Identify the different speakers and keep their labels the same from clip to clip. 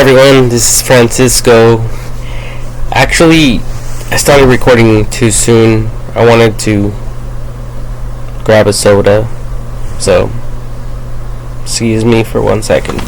Speaker 1: everyone, this is Francisco. Actually, I started recording too soon. I wanted to grab a soda, so excuse me for 1 second.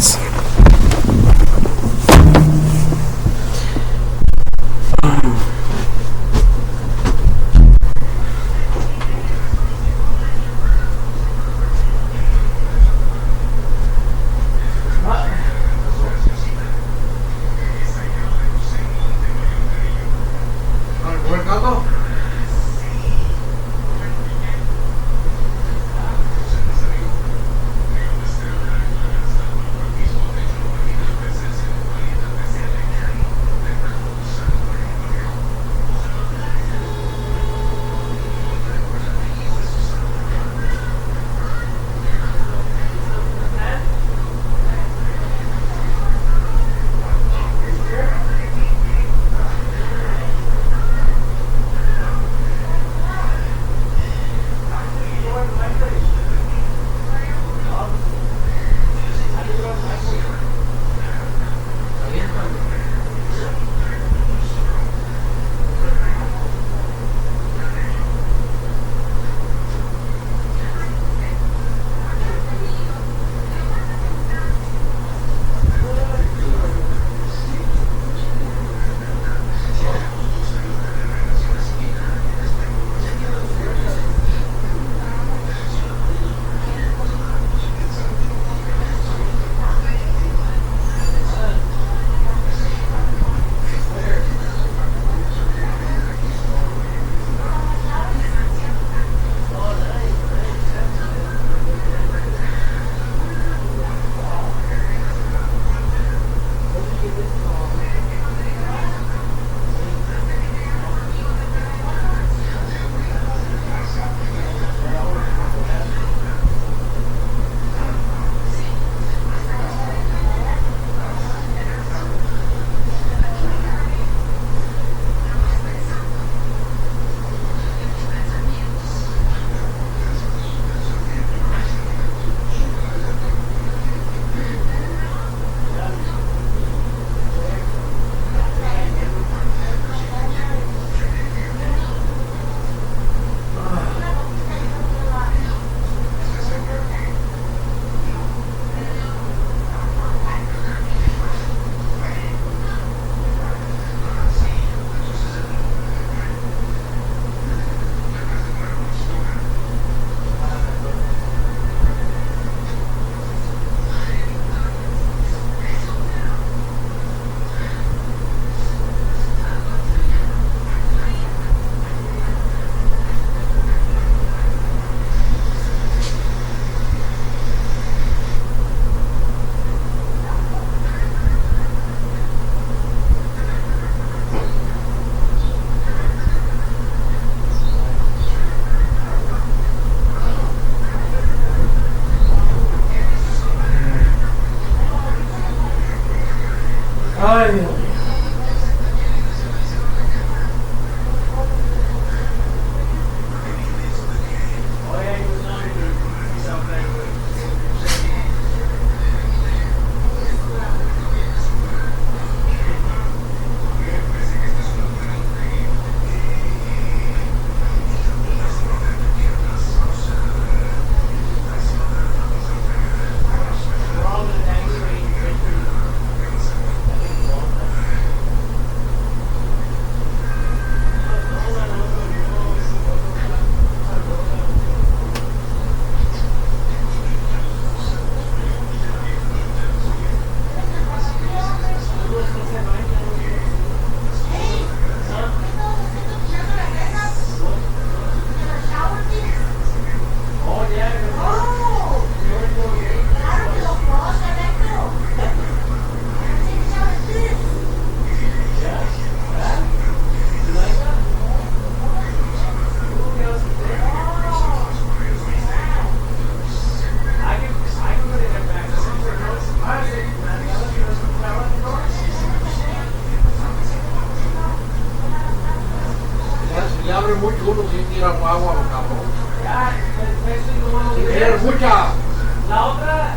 Speaker 2: La otra,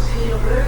Speaker 2: si lo crees,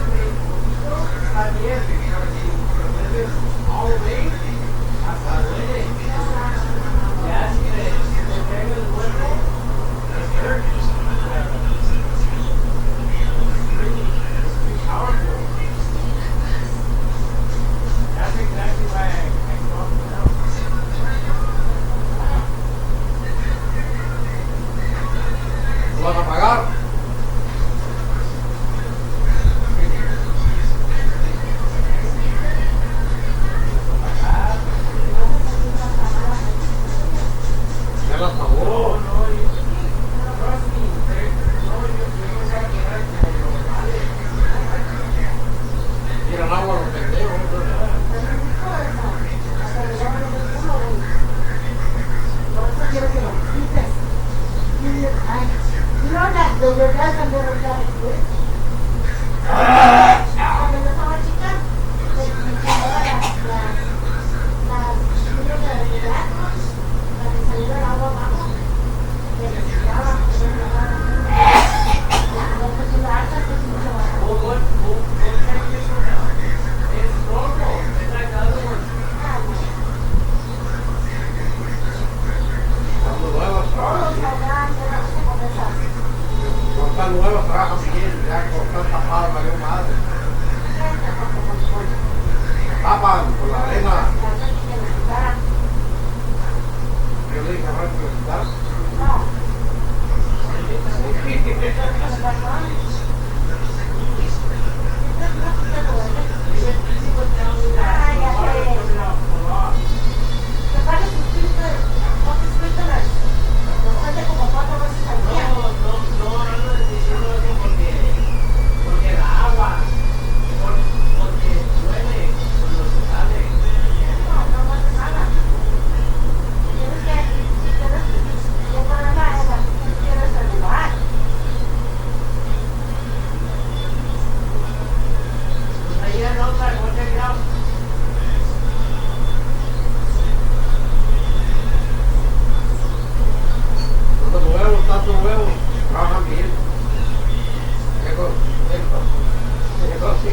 Speaker 2: Se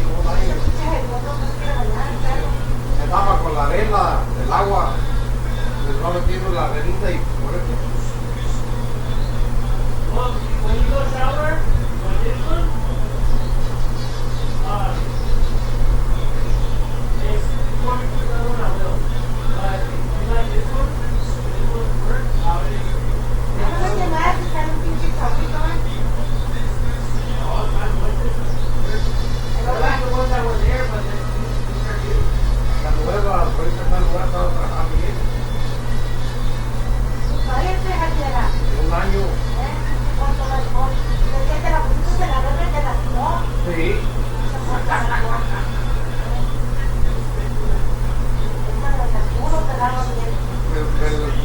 Speaker 2: tapa con la arena del agua, les va metiendo la arenita y por eso.
Speaker 3: Well, when you go shower, like this one, if you want me to put another one, I will. But if you like this one works, I'll just. All kinds of places. I like the ones that were there, but then these are new.
Speaker 2: La nueva, ahorita está nueva, está trabajando bien. Un año. Sí.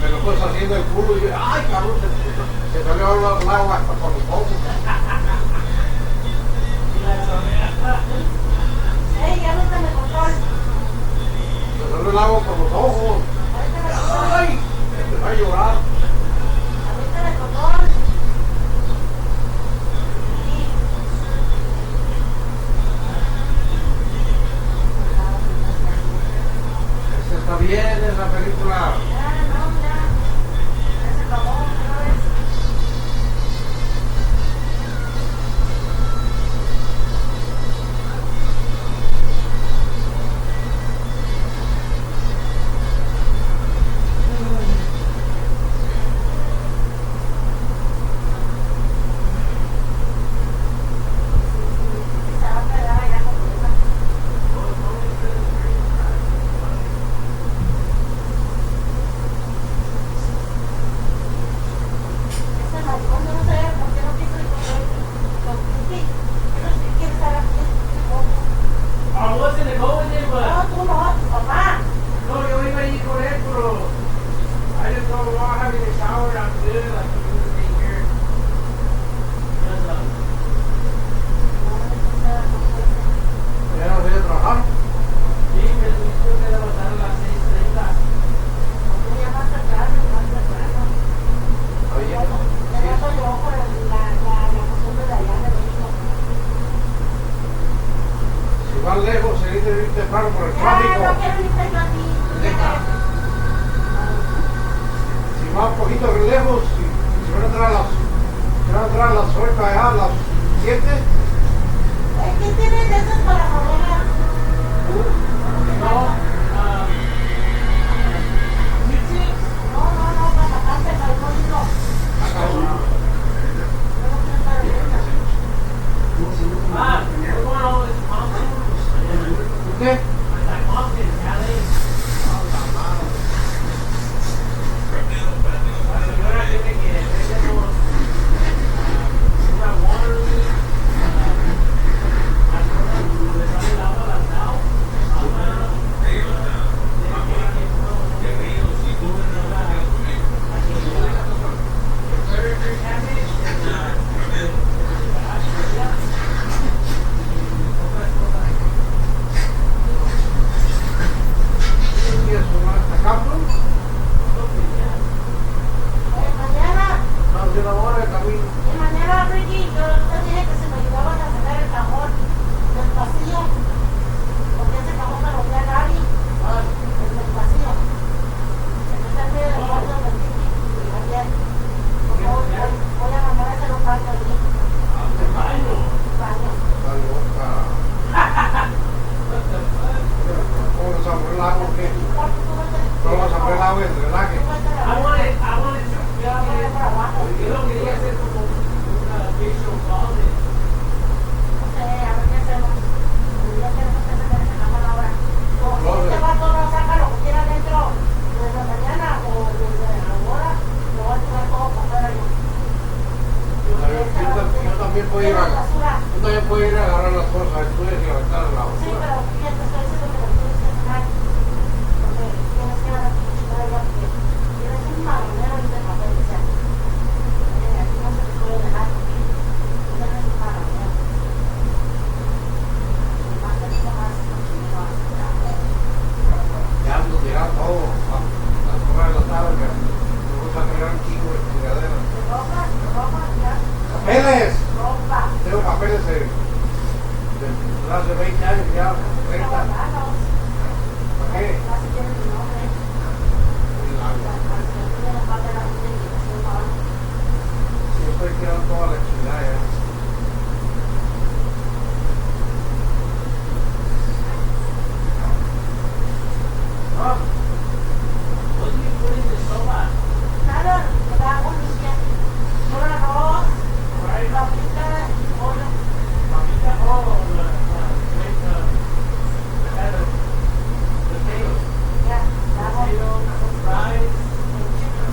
Speaker 2: Me lo puedes haciendo el culo y yo, ay cabrón, se salió el agua hasta por los ojos. Se salió el agua por los ojos. Ay, te va a llorar. Esa está bien, esa película. Más lejos, se dice ir temprano por el tráfico. Si va un poquito lejos, si van a entrar a las 8 allá, a las 7.
Speaker 4: ¿Qué tienes de esos para mover?
Speaker 3: No,
Speaker 4: No, para sacarte el alcohólico.
Speaker 3: we're going all this pumpkin.
Speaker 2: ¿Qué?
Speaker 3: Like pumpkin, Cali.
Speaker 2: hace 20 años ya, 30. ¿Para qué? Siempre quiero toda la actividad ya.
Speaker 3: What do you put in the soba? Right? Papita, oh, the potatoes. Potatoes, rice, the chicken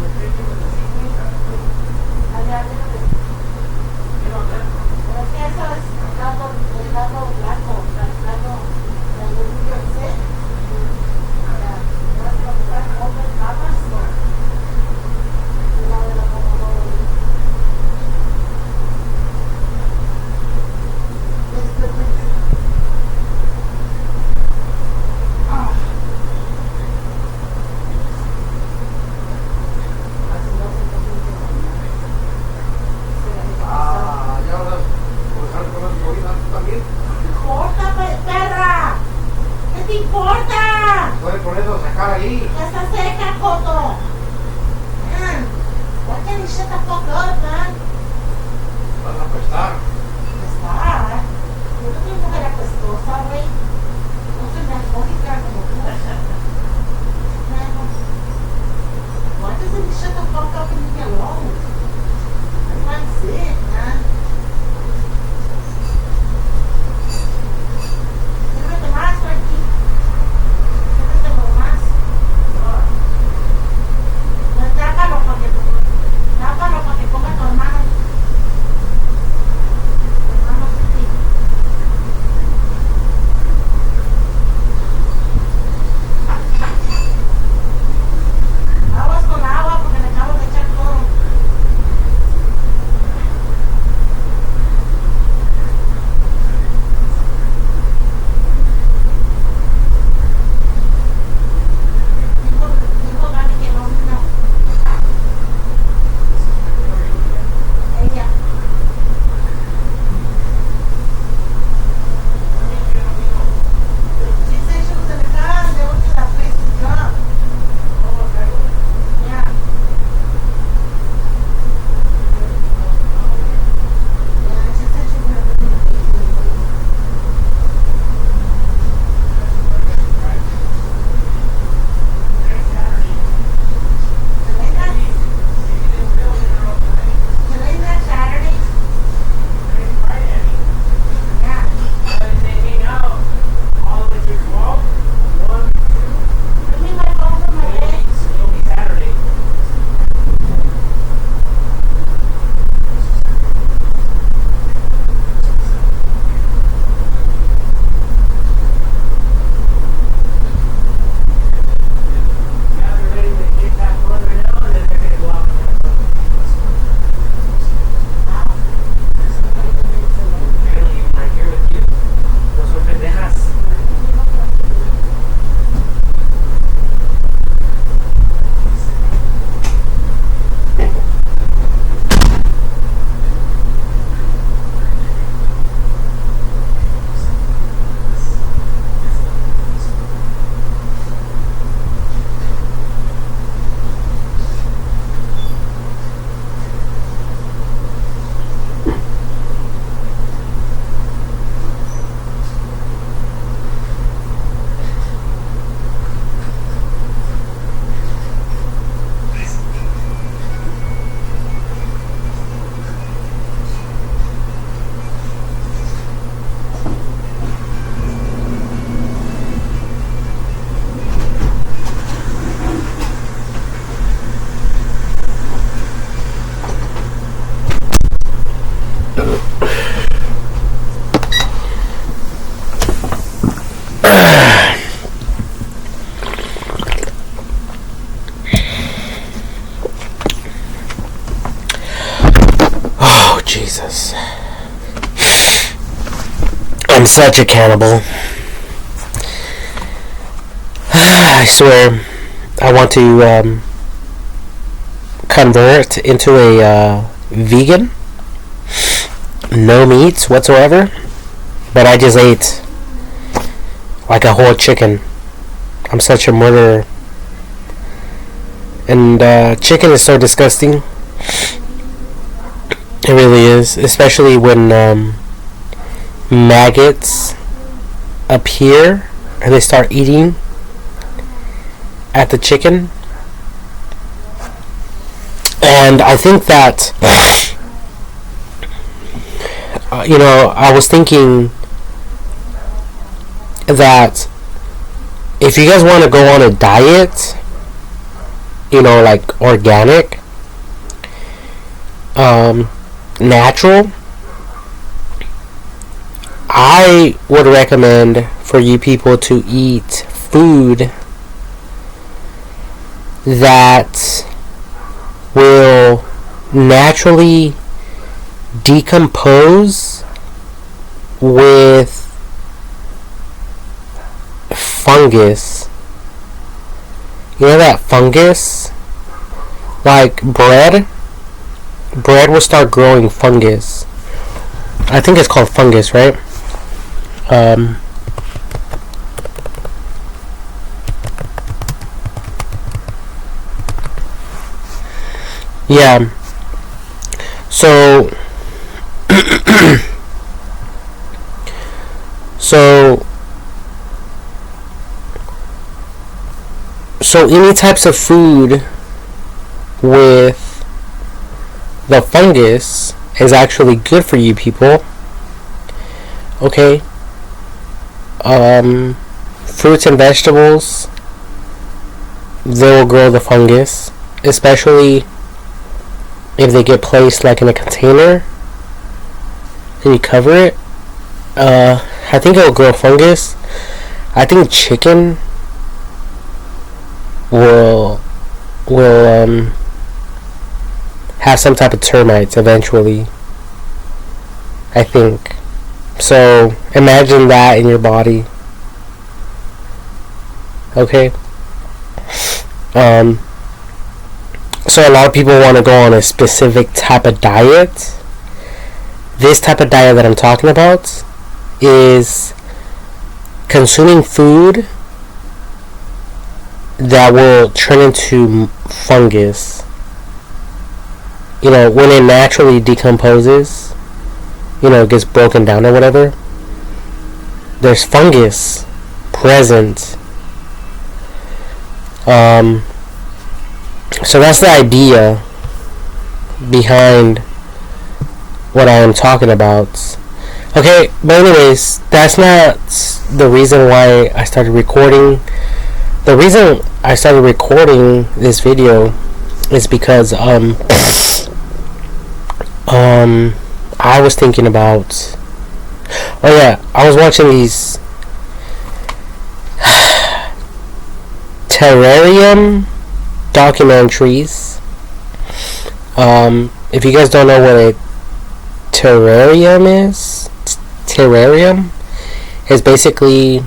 Speaker 3: with the seasoning. You know that?
Speaker 2: Ah, ya ahora, pues algo con las bolitas, ¿tú también?
Speaker 4: Perra! ¿Qué te importa?
Speaker 2: Puedes poner a sacar ahí.
Speaker 4: Ya está seca, Coto. Man, why can't you shut the fuck up, man?
Speaker 2: Vas a prestar.
Speaker 4: Está. Yo no soy mujer apestosa, güey. No soy alcohólica como tú. Man, why doesn't you shut the fuck up and leave me alone? I'm sick, man. Sírvete más, Frankie. Sírvete más. No, tápalo para que ponga tu hermano. Tu hermano sí. Aguas con agua porque le acabo de echar todo. Dijo Gaby que no vino. Ella. She said she was in the car and they went to that place to jump. Yeah. Yeah, she said she was gonna bring the baby. Today's not Saturday. Yeah. Give me my phone from my bed.
Speaker 1: Oh, Jesus. I'm such a cannibal. I swear, I want to convert into a vegan. No meats whatsoever. but I just ate like a whole chicken. I'm such a murderer. And chicken is so disgusting. It really is, especially when maggots appear and they start eating at the chicken. And I think that I was thinking that if you guys want to go on a diet, like organic, natural, I would recommend for you people to eat food that will naturally decompose with fungus. You know that fungus? Like bread will start growing fungus. I think it's called fungus, right? Yeah. So any types of food with the fungus is actually good for you people. Okay. Fruits and vegetables, they will grow the fungus, especially if they get placed like in a container and you cover it. I think it will grow fungus. I think chicken will have some type of termites eventually. I think. So imagine that in your body. Okay. So a lot of people want to go on a specific type of diet. This type of diet that I'm talking about is consuming food that will turn into fungus. When it naturally decomposes, it gets broken down or whatever, there's fungus present. So that's the idea behind what I am talking about. Okay, but anyways, that's not the reason why I started recording. The reason I started recording this video is because I was thinking about, I was watching these terrarium documentaries. If you guys don't know what a terrarium is, terrarium is basically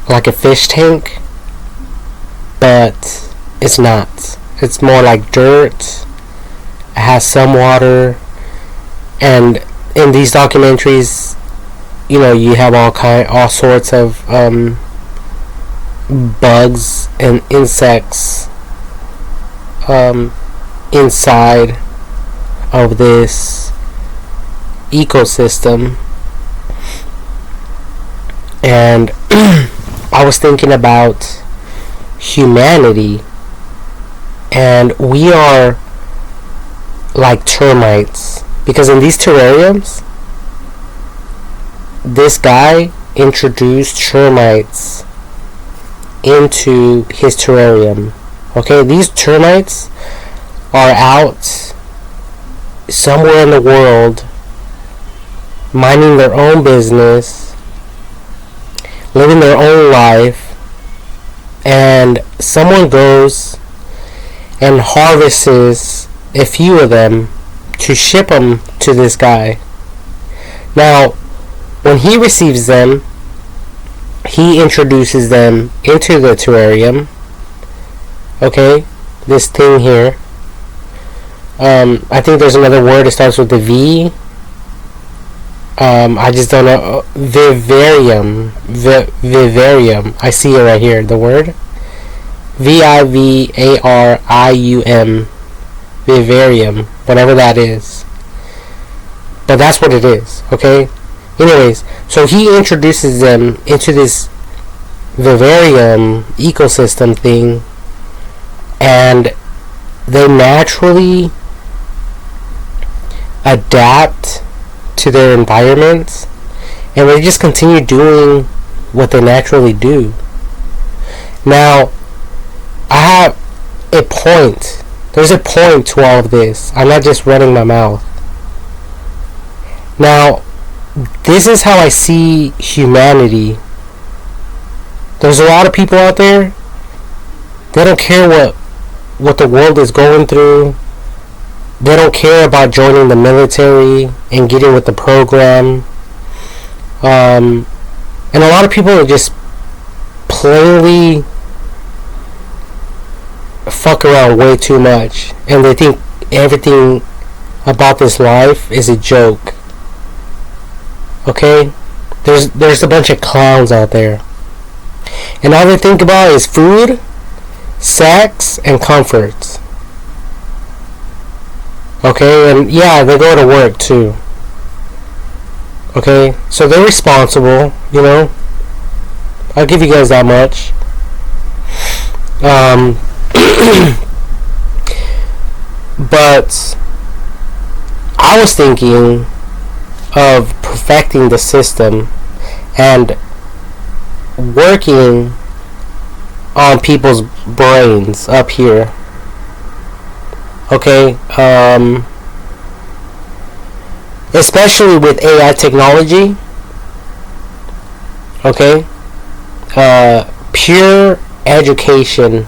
Speaker 1: like a fish tank, but it's not. It's more like dirt. It has some water, and in these documentaries, you have all sorts of bugs and insects inside of this ecosystem. And I was thinking about humanity, and we are like termites, because in these terrariums, this guy introduced termites into his terrarium. Okay, these termites are out somewhere in the world minding their own business, living their own life, and someone goes and harvests a few of them to ship them to this guy. Now, when he receives them, he introduces them into the terrarium. Okay, this thing here. I think there's another word that starts with the V.
Speaker 5: I just don't know. Vivarium. Vivarium. I see it right here. The word. Vivarium. Vivarium. Whatever that is. But that's what it is. Okay? Anyways, so he introduces them into this vivarium ecosystem thing, and they naturally adapt to their environments, and they just continue doing what they naturally do. Now, I have a point. There's a point to all of this. I'm not just running my mouth. Now, this is how I see humanity. There's a lot of people out there, they don't care what the world is going through. They don't care about joining the military and getting with the program. And a lot of people are just plainly fuck around way too much, and they think everything about this life is a joke. Okay? There's a bunch of clowns out there, and all they think about is food, sex, and comforts. Okay? And yeah, they go to work too. Okay? So they're responsible, you know? I'll give you guys that much. But I was thinking of perfecting the system and working on people's brains up here. Okay, especially with AI technology. Okay, pure education,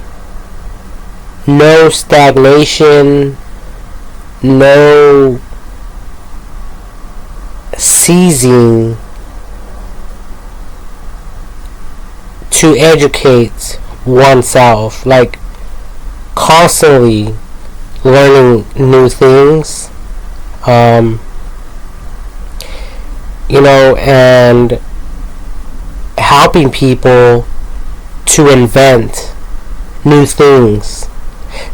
Speaker 5: no stagnation, no ceasing to educate oneself, like constantly learning new things, you know, and helping people to invent new things.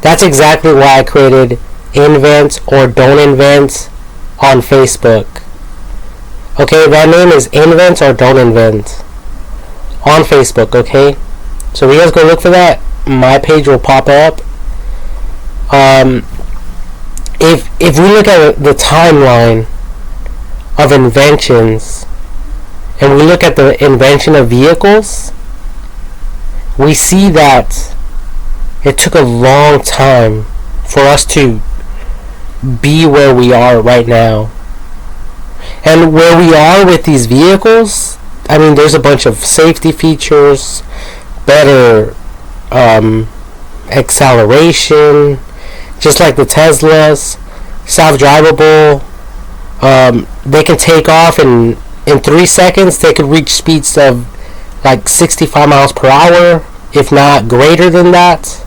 Speaker 5: That's exactly why I created Invent or Don't Invent on Facebook. Okay, that name is Invent or Don't Invent on Facebook, okay? So you guys go look for that. My page will pop up. If we look at the timeline of inventions, and we look at the invention of vehicles, we see that it took a long time for us to be where we are right now. And where we are with these vehicles, I mean, there's a bunch of safety features, better acceleration, just like the Teslas, self-drivable. They can take off in 3 seconds. They could reach speeds of like 65 miles per hour, if not greater than that.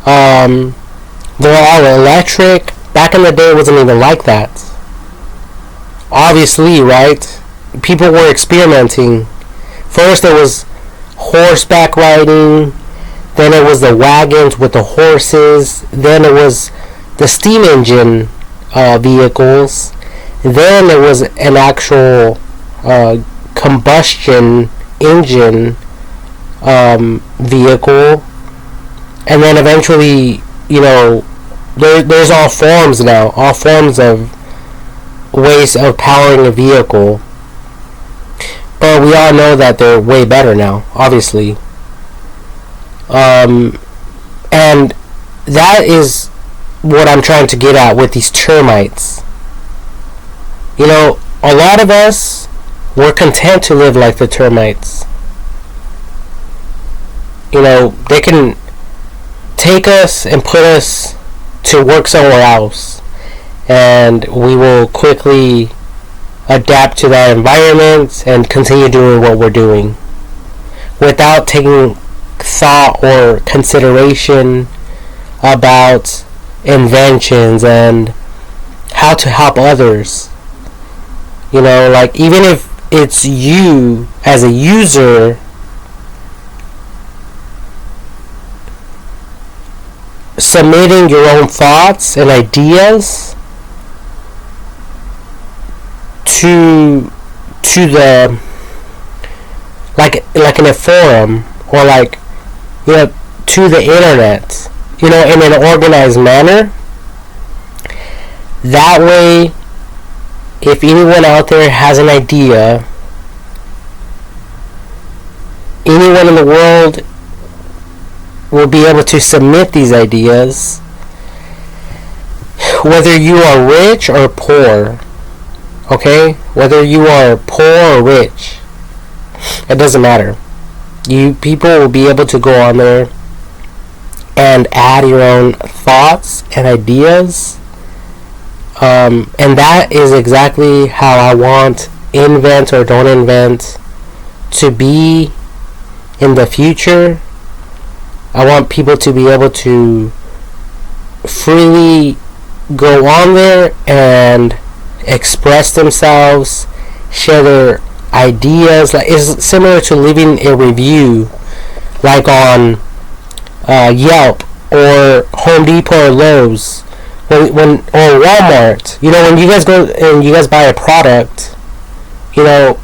Speaker 5: They're all electric. Back in the day, it wasn't even like that. Obviously, right? People were experimenting. First, there was horseback riding. Then it was the wagons with the horses. Then it was the steam engine vehicles. Then there was an actual combustion engine vehicle. And then eventually, you know, there's all forms now. All forms of ways of powering a vehicle. But we all know that they're way better now, obviously. And that is what I'm trying to get at with these termites. You know, a lot of us, we're content to live like the termites. You know, they can take us and put us to work somewhere else, and we will quickly adapt to that environment and continue doing what we're doing without taking thought or consideration about inventions and how to help others. You know, like, even if it's you as a user submitting your own thoughts and ideas to the, like in a forum, or like, you know, to the internet, you know, in an organized manner. That way, if anyone out there has an idea, anyone in the world will be able to submit these ideas, whether you are rich or poor. Okay? Whether you are poor or rich, it doesn't matter. You people will be able to go on there and add your own thoughts and ideas. And that is exactly how I want Invent or Don't Invent to be in the future. I want people to be able to freely go on there and express themselves, share their ideas. Like, it's similar to leaving a review, like on Yelp or Home Depot or Lowe's, when or Walmart. You know, when you guys go and you guys buy a product, you know,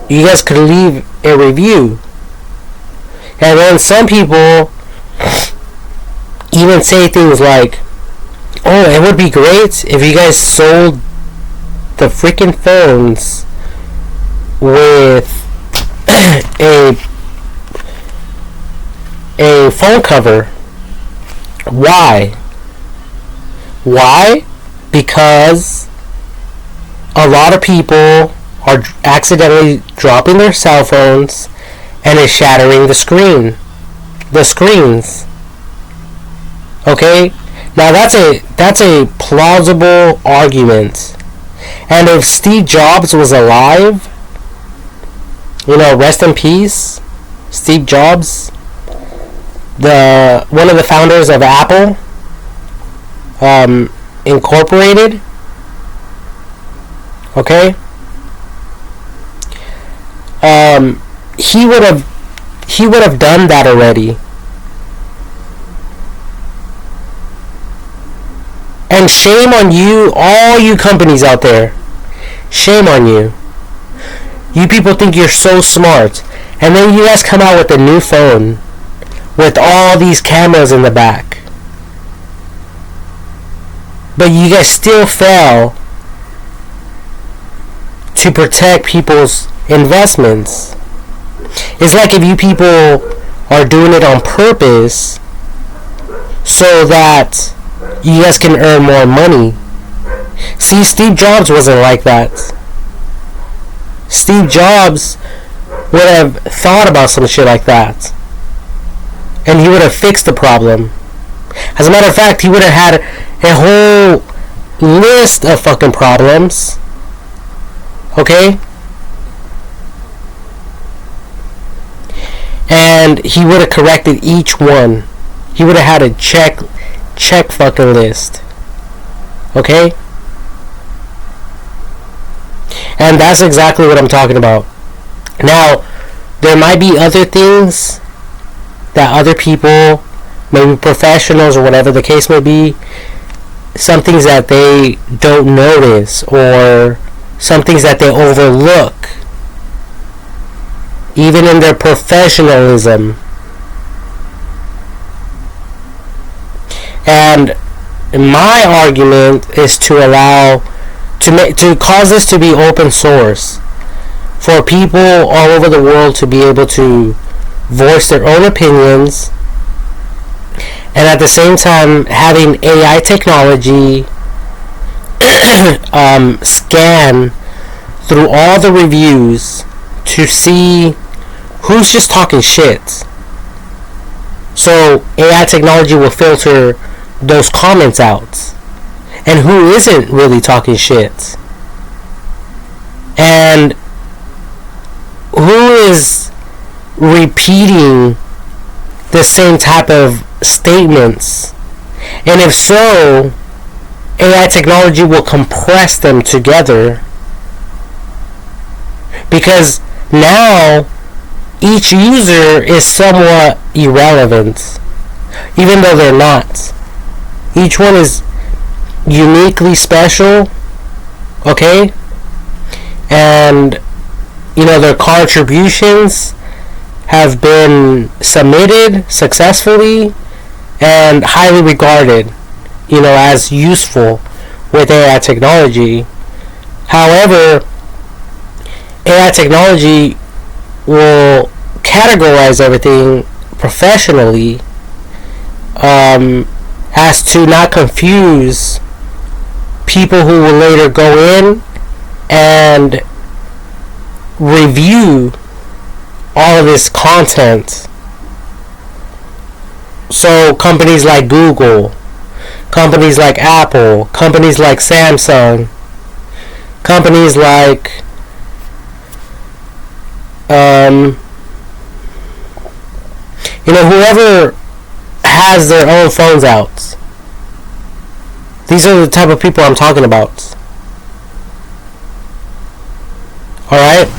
Speaker 5: you guys could leave a review. And then some people even say things like, "Oh, it would be great if you guys sold the freaking phones with a phone cover." Why? Why? Because a lot of people are accidentally dropping their cell phones and is shattering the screens. Okay? Now that's a plausible argument. And if Steve Jobs was alive, you know, rest in peace, Steve Jobs, one of the founders of Apple Incorporated, okay, he would have done that already. And shame on you, all you companies out there. Shame on you. You people think you're so smart, and then you guys come out with a new phone with all these cameras in the back, but you guys still fail to protect people's investments. It's like if you people are doing it on purpose so that you guys can earn more money. See, Steve Jobs wasn't like that. Steve Jobs would have thought about some shit like that, and he would have fixed the problem. As a matter of fact, he would have had a whole list of fucking problems. Okay? And he would have corrected each one. He would have had a check fucking list. Okay? And that's exactly what I'm talking about. Now, there might be other things that other people, maybe professionals or whatever the case may be, some things that they don't notice, or some things that they overlook, even in their professionalism. And my argument is to allow, to cause this to be open source, for people all over the world to be able to voice their own opinions, and at the same time having AI technology scan through all the reviews to see who's just talking shit. So AI technology will filter those comments out, and who isn't really talking shit, and who is repeating the same type of statements. And if so, AI technology will compress them together Because now each user is somewhat irrelevant, even though they're not. Each one is uniquely special, okay? And, you know, their contributions have been submitted successfully and highly regarded, you know, as useful with AI technology. However, AI technology will categorize everything professionally, as to not confuse people who will later go in and review all of this content. So companies like Google, companies like Apple, companies like Samsung, companies like you know, whoever has their own phones out. These are the type of people I'm talking about. Alright?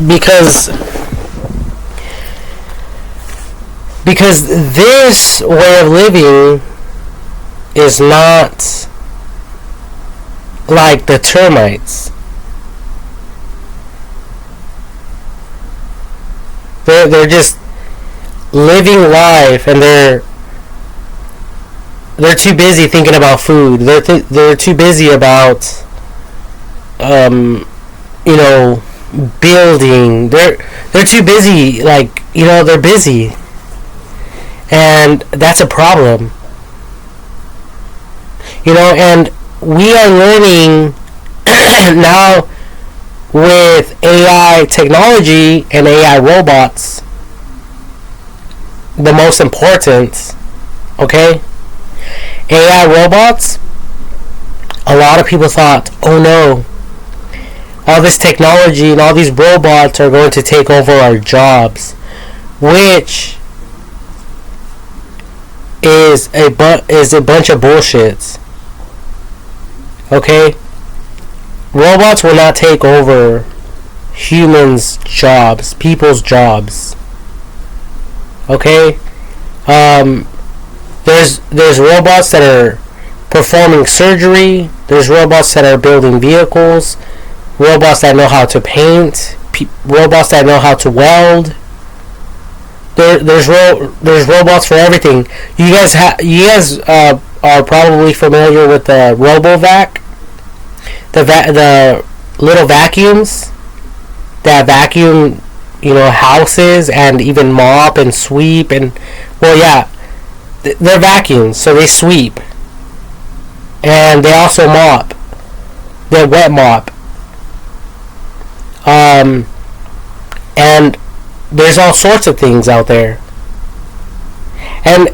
Speaker 5: Because this way of living is not like the termites. They're just living life, and they're too busy thinking about food. They're too busy about you know, building. They're too busy, like, you know, they're busy, and that's a problem. You know, and we are learning now with AI technology and AI robots, the most important, okay? AI robots, a lot of people thought, oh no, all this technology and all these robots are going to take over our jobs, which is a bunch of bullshit. Okay? Robots will not take over humans' jobs, people's jobs. Okay? There's robots that are performing surgery. There's robots that are building vehicles. Robots that know how to paint. Robots that know how to weld. There's robots for everything. You guys are probably familiar with the RoboVac. The little vacuums that vacuum, you know, houses and even mop and sweep, and well, yeah, they're vacuums, so they sweep, and they also mop. They wet mop. And there's all sorts of things out there, and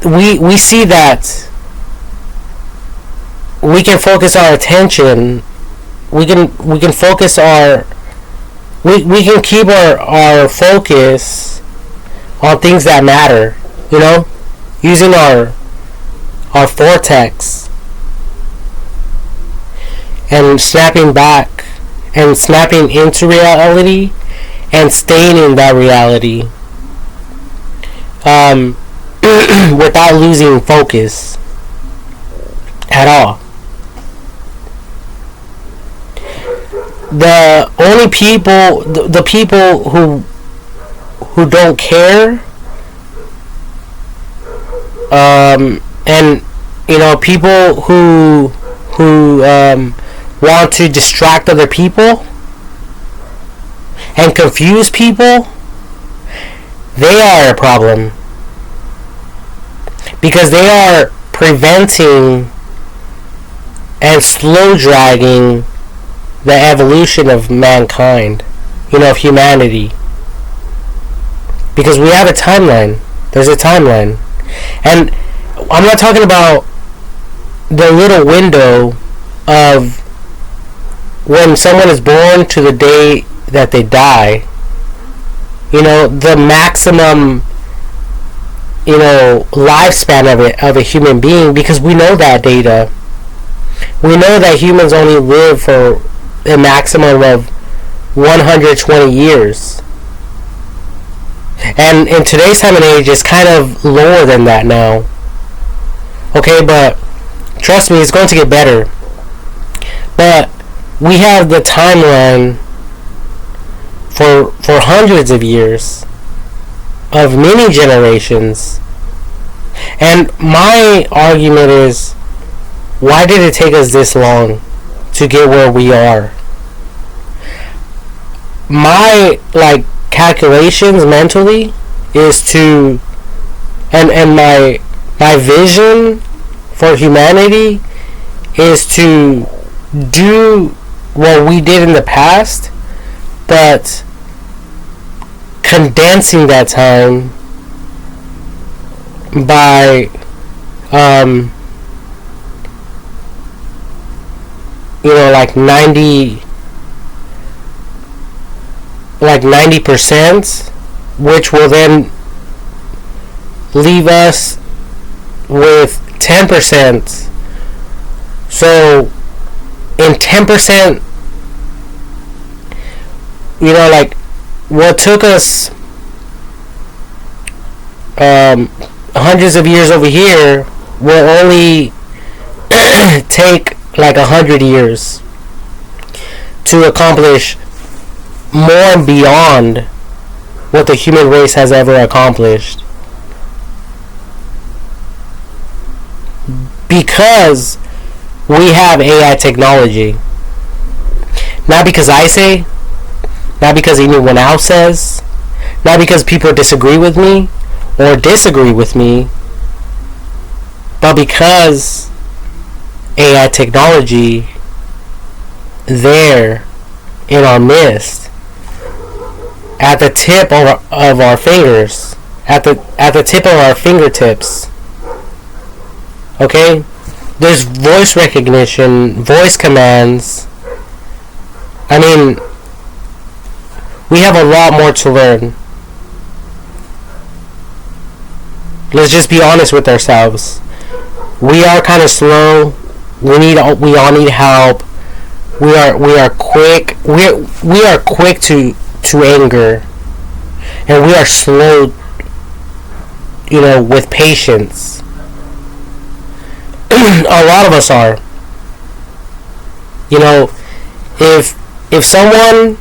Speaker 5: we see that we can focus our attention. We can focus we can keep our focus on things that matter, you know, using our vortex and snapping back and snapping into reality and staying in that reality, without losing focus at all. The only people, the people who don't care, and you know, people who want to distract other people and confuse people, they are a problem, because they are preventing and slow dragging the evolution of mankind, you know, of humanity. Because we have a timeline. There's a timeline. And I'm not talking about the little window of when someone is born to the day that they die. You know, the maximum, you know, lifespan of a human being, because we know that data. We know that humans only live for a maximum of 120 years. And in today's time and age, it's kind of lower than that now. Okay, but trust me, it's going to get better. But we have the timeline for hundreds of years, of many generations. And my argument is, why did it take us this long to get where we are? My calculations mentally is to, and my vision for humanity is to do what we did in the past, but condensing that time by 90%, which will then leave us with 10%. So in 10%, what took us hundreds of years over here will only take 100 years to accomplish more and beyond what the human race has ever accomplished, because we have AI technology. Not because I say, not because anyone else says, not because people disagree with me, but because AI technology there in our midst, at the tip of our fingers, at the tip of our fingertips. Okay? There's voice recognition, voice commands. I mean, we have a lot more to learn. Let's just be honest with ourselves. We are kind of slow. We all need help. We are quick. We are quick to anger, and we are slow, with patience. A lot of us are. If someone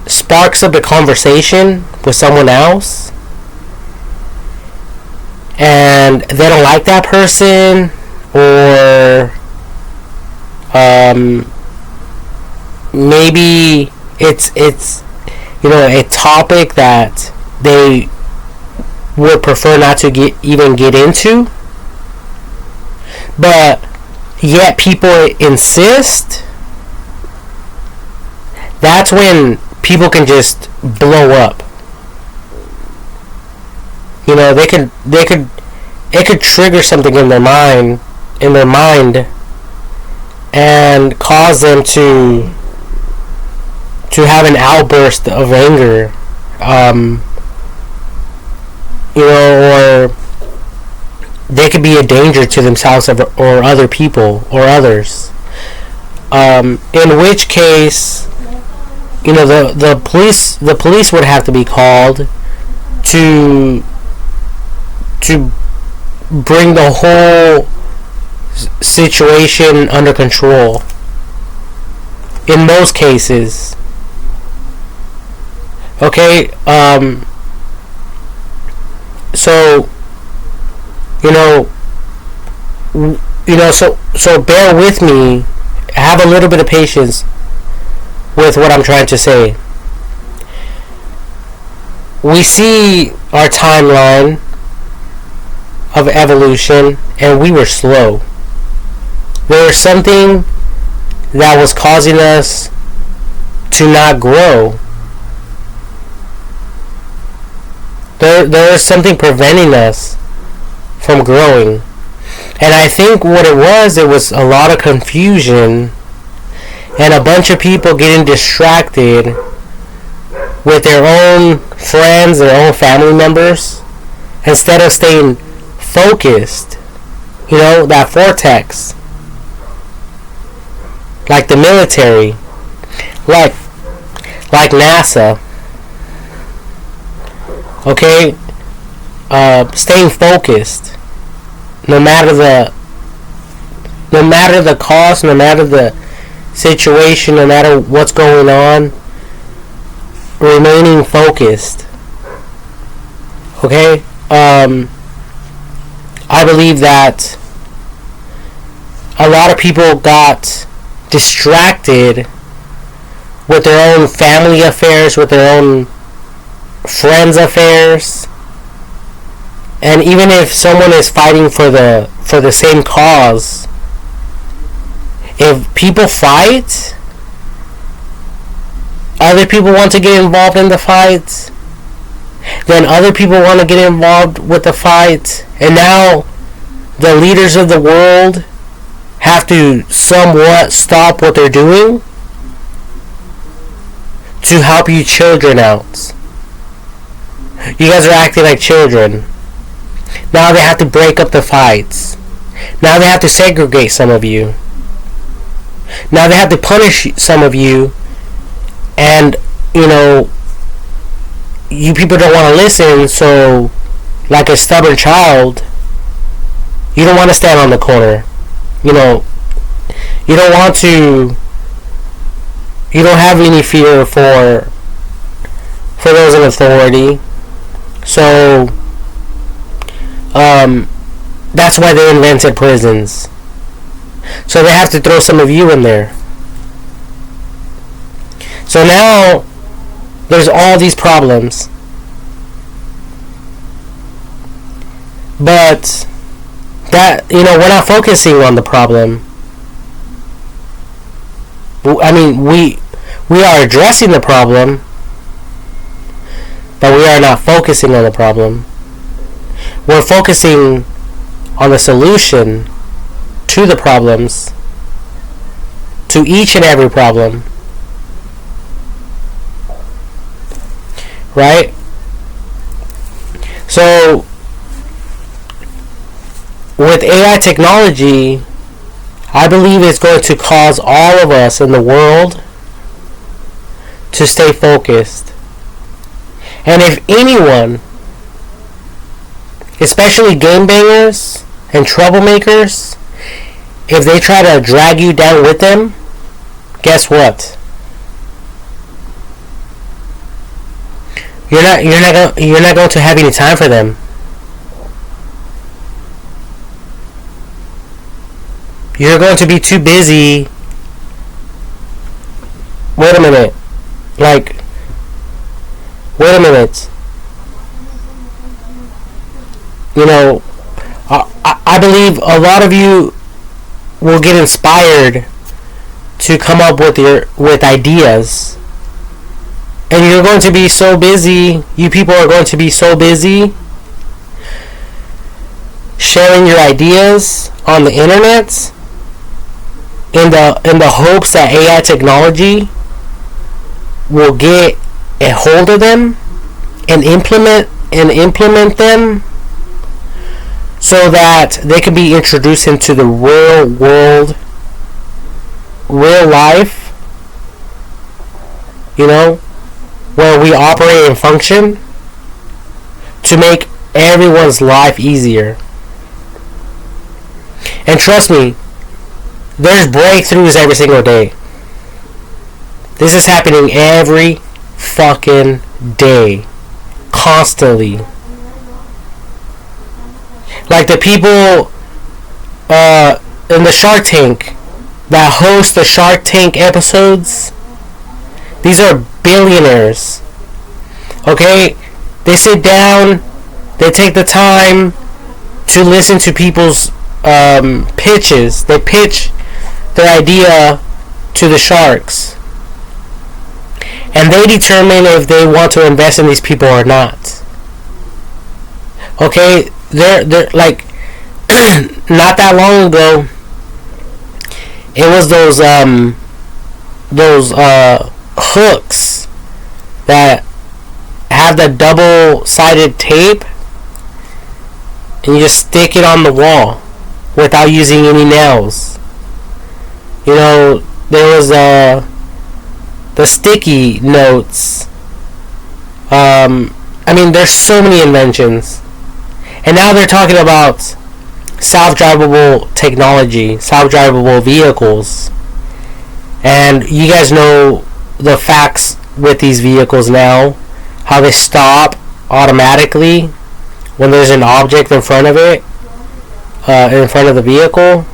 Speaker 5: sparks up a conversation with someone else and they don't like that person, or maybe it's a topic that they would prefer not to even get into, but yet people insist, that's when people can just blow up. It could trigger something in their mind, and cause them to have an outburst of anger, or they could be a danger to themselves or other people or others. In which case, the police would have to be called to bring the whole situation under control. In most cases. Okay, so so bear with me. Have a little bit of patience with what I'm trying to say. We see our timeline of evolution, and we were slow. There was something that was causing us to not grow. There is something preventing us from growing. And I think what it was a lot of confusion and a bunch of people getting distracted with their own friends, their own family members, instead of staying focused. That vortex. Like the military. like NASA. Okay, staying focused, no matter the cost, no matter the situation, no matter what's going on, remaining focused. Okay, I believe that a lot of people got distracted with their own family affairs, with their own friends' affairs. And even if someone is fighting for the same cause, if people fight, other people want to get involved in the fight, then other people want to get involved with the fight, and now the leaders of the world have to somewhat stop what they're doing to help you children out. You guys are acting like children. Now they have to break up the fights. Now they have to segregate some of you. Now they have to punish some of you. And, you people don't want to listen, so, like a stubborn child, you don't want to stand on the corner. You don't want to, you don't have any fear for those in authority. So, that's why they invented prisons. So they have to throw some of you in there. So now, there's all these problems. But, we're not focusing on the problem. I mean, we are addressing the problem, but we are not focusing on the problem. We're focusing on the solution to the problems, to each and every problem. Right? So, with AI technology, I believe it's going to cause all of us in the world to stay focused. And if anyone, especially game bangers and troublemakers, if they try to drag you down with them, guess what? You're not going to have any time for them. You're going to be too busy. Wait a minute. Wait a minute. I believe a lot of you will get inspired to come up with ideas. And you're going to be so busy, you people are going to be so busy sharing your ideas on the internet in the hopes that AI technology will get a hold of them and implement them so that they can be introduced into the real world, real life, where we operate and function to make everyone's life easier. And trust me, there's breakthroughs every single day. This is happening every fucking day. Constantly. Like the people in the Shark Tank that host the Shark Tank episodes, these are billionaires. Okay? They sit down, they take the time to listen to people's pitches. They pitch their idea to the sharks. And they determine if they want to invest in these people or not. Okay? They're like not that long ago, it was those hooks that have the double-sided tape, and you just stick it on the wall without using any nails. There was the sticky notes. I mean, there's so many inventions. And now they're talking about self-drivable technology, self-drivable vehicles. And you guys know the facts with these vehicles now, how they stop automatically when there's an object in front of it, in front of the vehicle,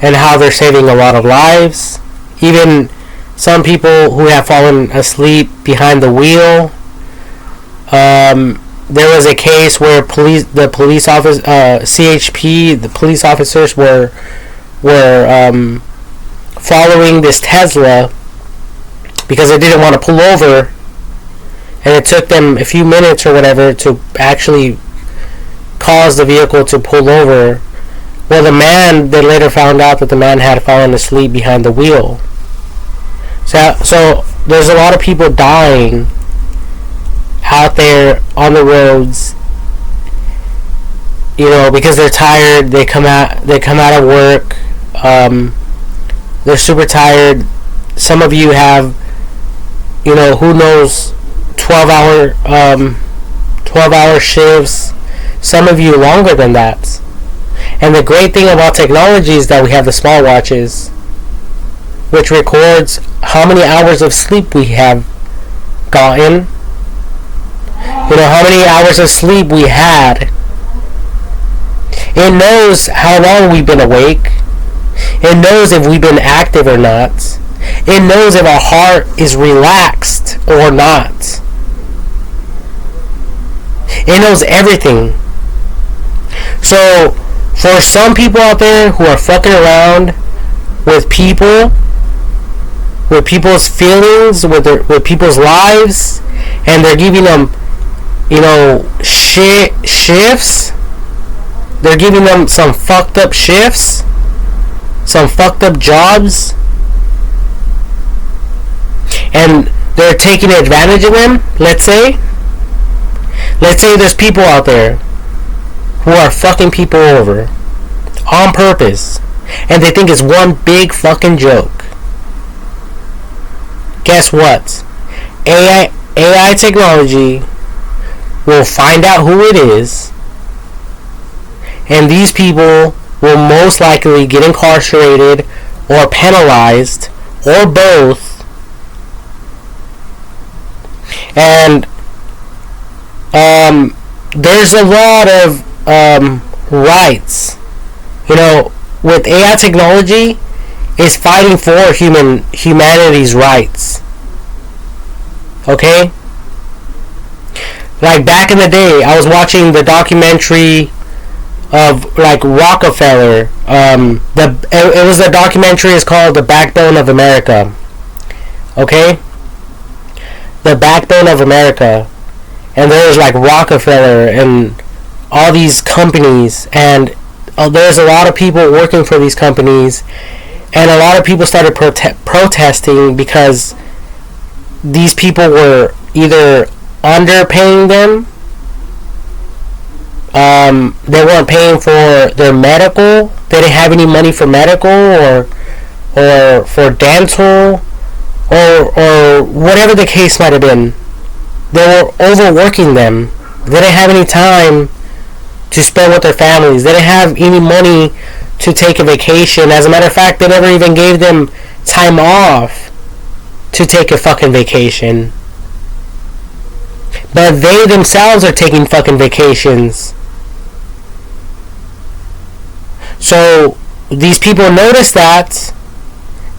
Speaker 5: and how they're saving a lot of lives. Even some people who have fallen asleep behind the wheel. There was a case where the police officers were following this Tesla because they didn't want to pull over, and it took them a few minutes or whatever to actually cause the vehicle to pull over. Well, they later found out that the man had fallen asleep behind the wheel. So there's a lot of people dying out there on the roads, because they're tired. They come out of work. They're super tired. Some of you have, who knows, 12-hour shifts. Some of you longer than that. And the great thing about technology is that we have the smartwatches, which records how many hours of sleep we have gotten. How many hours of sleep we had. It knows how long we've been awake. It knows if we've been active or not. It knows if our heart is relaxed or not. It knows everything. So, for some people out there who are fucking around with people, with people's feelings, with people's lives, and they're giving them, shifts. They're giving them some fucked up shifts, some fucked up jobs, and they're taking advantage of them. Let's say there's people out there who are fucking people over on purpose, and they think it's one big fucking joke. Guess what? AI technology will find out who it is, and these people will most likely get incarcerated or penalized or both. And there's a lot of rights. With AI technology, is fighting for humanity's rights. Okay? Like back in the day, I was watching the documentary of Rockefeller. It was a documentary. It's called The Backbone of America. Okay? The Backbone of America. And there's Rockefeller and all these companies, and there's a lot of people working for these companies, and a lot of people started protesting because these people were either underpaying them, they weren't paying for their medical, they didn't have any money for medical or for dental or whatever the case might have been. They were overworking them. They didn't have any time to spend with their families. They didn't have any money to take a vacation. As a matter of fact, they never even gave them time off to take a fucking vacation. But they themselves are taking fucking vacations. So these people noticed that.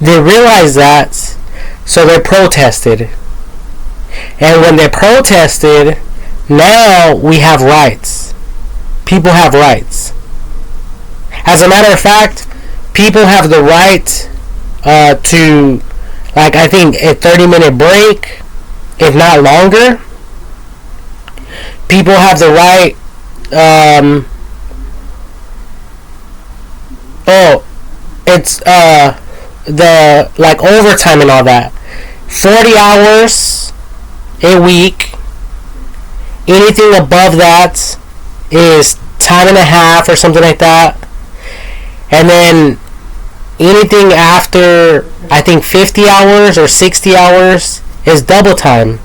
Speaker 5: They realized that. So they protested. And when they protested, now we have rights. People have rights. As a matter of fact, people have the right to, I think, a 30-minute break, if not longer. People have the right, the overtime and all that. 40 hours a week. Anything above that is time and a half or something like that. And then anything after, I think, 50 hours or 60 hours is double time.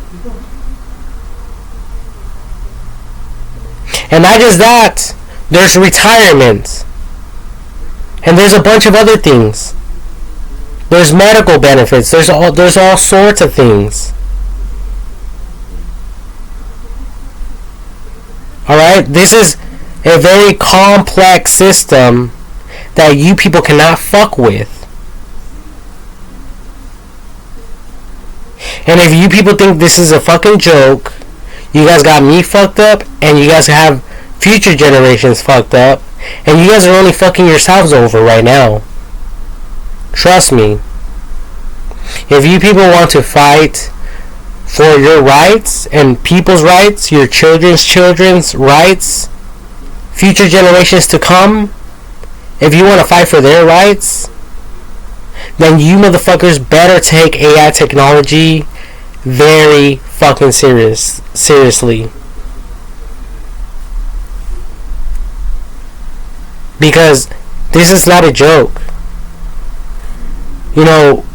Speaker 5: And not just that, there's retirement. And there's a bunch of other things. There's medical benefits. There's all sorts of things. Alright? This is a very complex system that you people cannot fuck with. And if you people think this is a fucking joke, you guys got me fucked up, and you guys have future generations fucked up, and you guys are only fucking yourselves over right now. Trust me. If you people want to fight for your rights and people's rights, your children's rights, future generations to come, if you want to fight for their rights, then you motherfuckers better take AI technology very fucking seriously. Because this is not a joke. You know,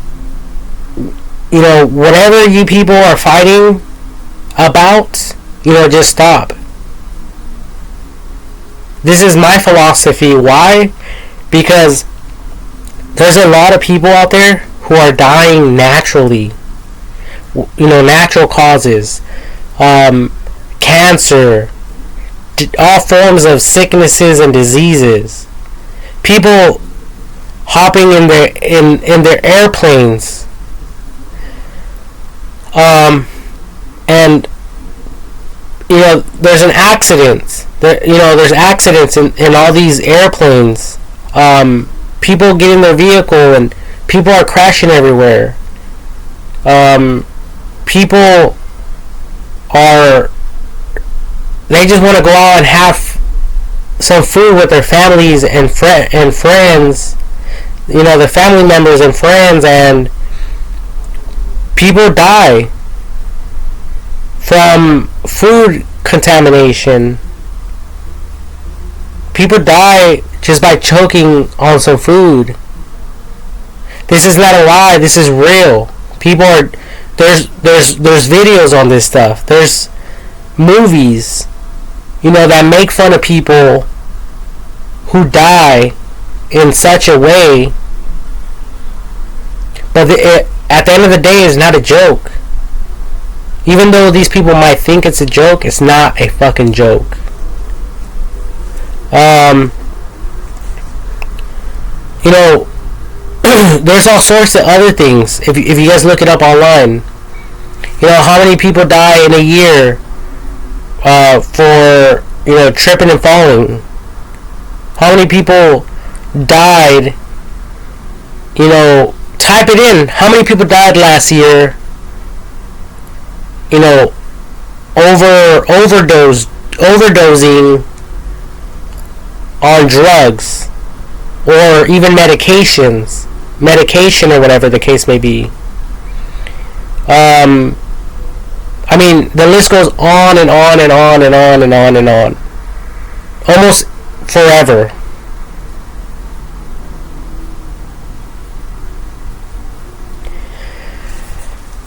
Speaker 5: whatever you people are fighting about, just stop. This is my philosophy. Why? Because there's a lot of people out there who are dying naturally. Natural causes. Cancer. All forms of sicknesses and diseases. People hopping in their airplanes. And there's an accident. There's accidents in all these airplanes. People get in their vehicle and people are crashing everywhere. People they just want to go out and have some food with their families and friends. Their family members and friends, and people die from food contamination. People die just by choking on some food. This is not a lie. This is real. People are there's videos on this stuff. There's movies, that make fun of people who die in such a way. But at the end of the day, it's not a joke. Even though these people might think it's a joke, it's not a fucking joke. There's all sorts of other things. If you guys look it up online, how many people die in a year for tripping and falling? How many people died? Type it in. How many people died last year? Overdosing on drugs or even medication or whatever the case may be. The list goes on and on and on and on and on and on. Almost forever.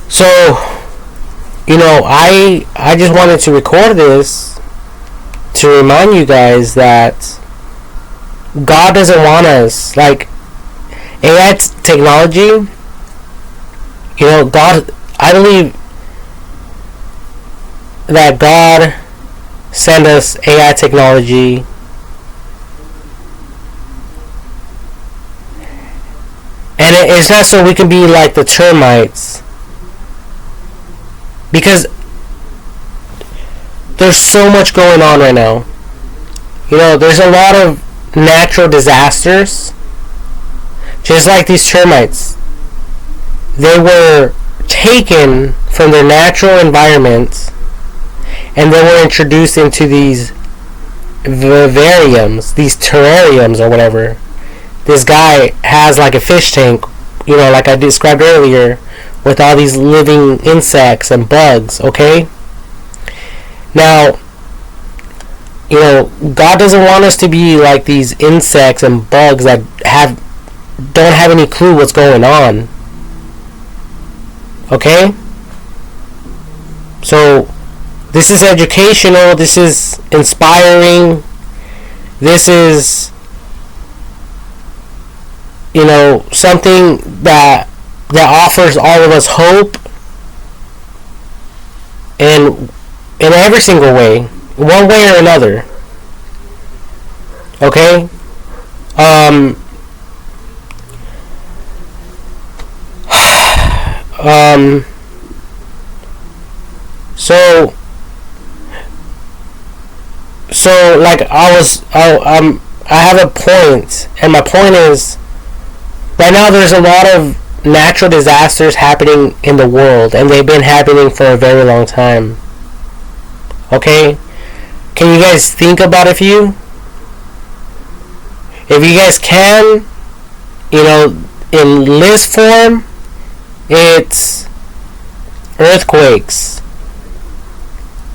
Speaker 5: So, I just wanted to record this to remind you guys that God doesn't want us, like, AI technology, God, I believe that God sent us AI technology and it's not so we can be like the termites, because there's so much going on right now. There's a lot of natural disasters, just like these termites. They were taken from their natural environment and they were introduced into these vivariums, these terrariums or whatever. This guy has like a fish tank, like I described earlier, with all these living insects and bugs, okay? Now, God doesn't want us to be like these insects and bugs that have don't have any clue what's going on. Okay? So, this is educational, this is inspiring, this is, something that offers all of us hope in every single way, one way or another. Okay? So like I have a point, and my point is, right now there's a lot of natural disasters happening in the world, and they've been happening for a very long time. Okay? Can you guys think about a few? If you guys can, in list form, it's earthquakes,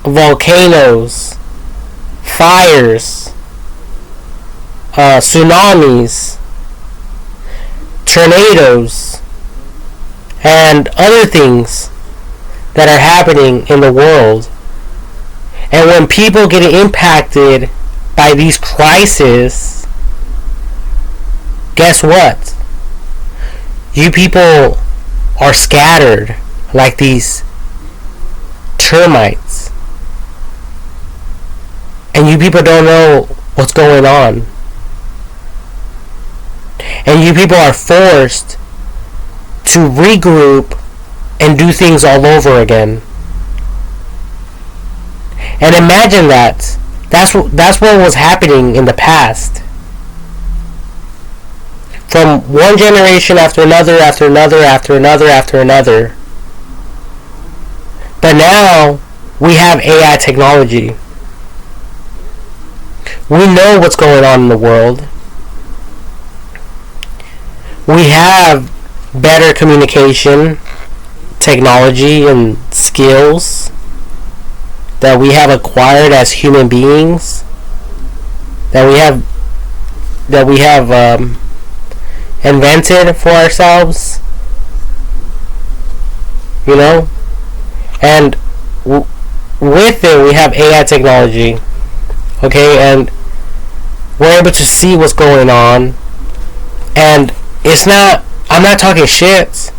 Speaker 5: volcanoes, fires, tsunamis, tornadoes, and other things that are happening in the world. And when people get impacted by these crises, guess what? You people are scattered like these termites. And you people don't know what's going on. And you people are forced to regroup and do things all over again. And imagine that. That's what was happening in the past. From one generation after another, after another, after another, after another. But now, we have AI technology. We know what's going on in the world. We have better communication, technology, and skills that we have acquired as human beings. That we have invented for ourselves. And with it, we have AI technology. Okay, and we're able to see what's going on. And I'm not talking shit.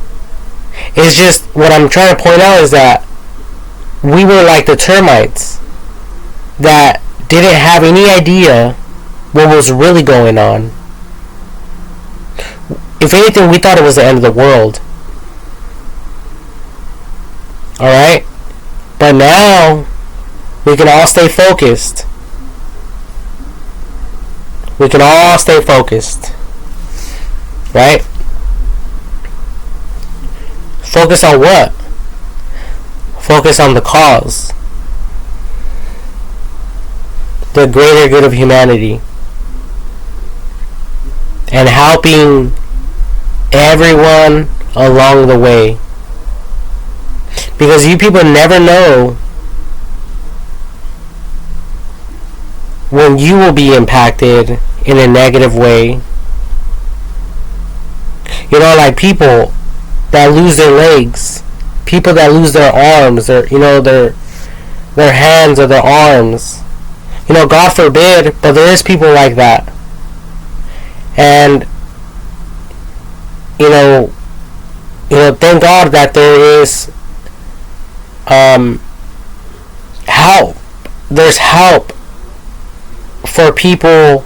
Speaker 5: It's just, what I'm trying to point out is that we were like the termites that didn't have any idea what was really going on. If anything, we thought it was the end of the world. Alright? But now, we can all stay focused. We can all stay focused. Right? Focus on what? Focus on the cause. The greater good of humanity. And helping everyone along the way. Because you people never know when you will be impacted in a negative way. Like people that lose their legs, people that lose their arms, their hands or their arms. God forbid, but there is people like that. And thank God that there is help. There's help for people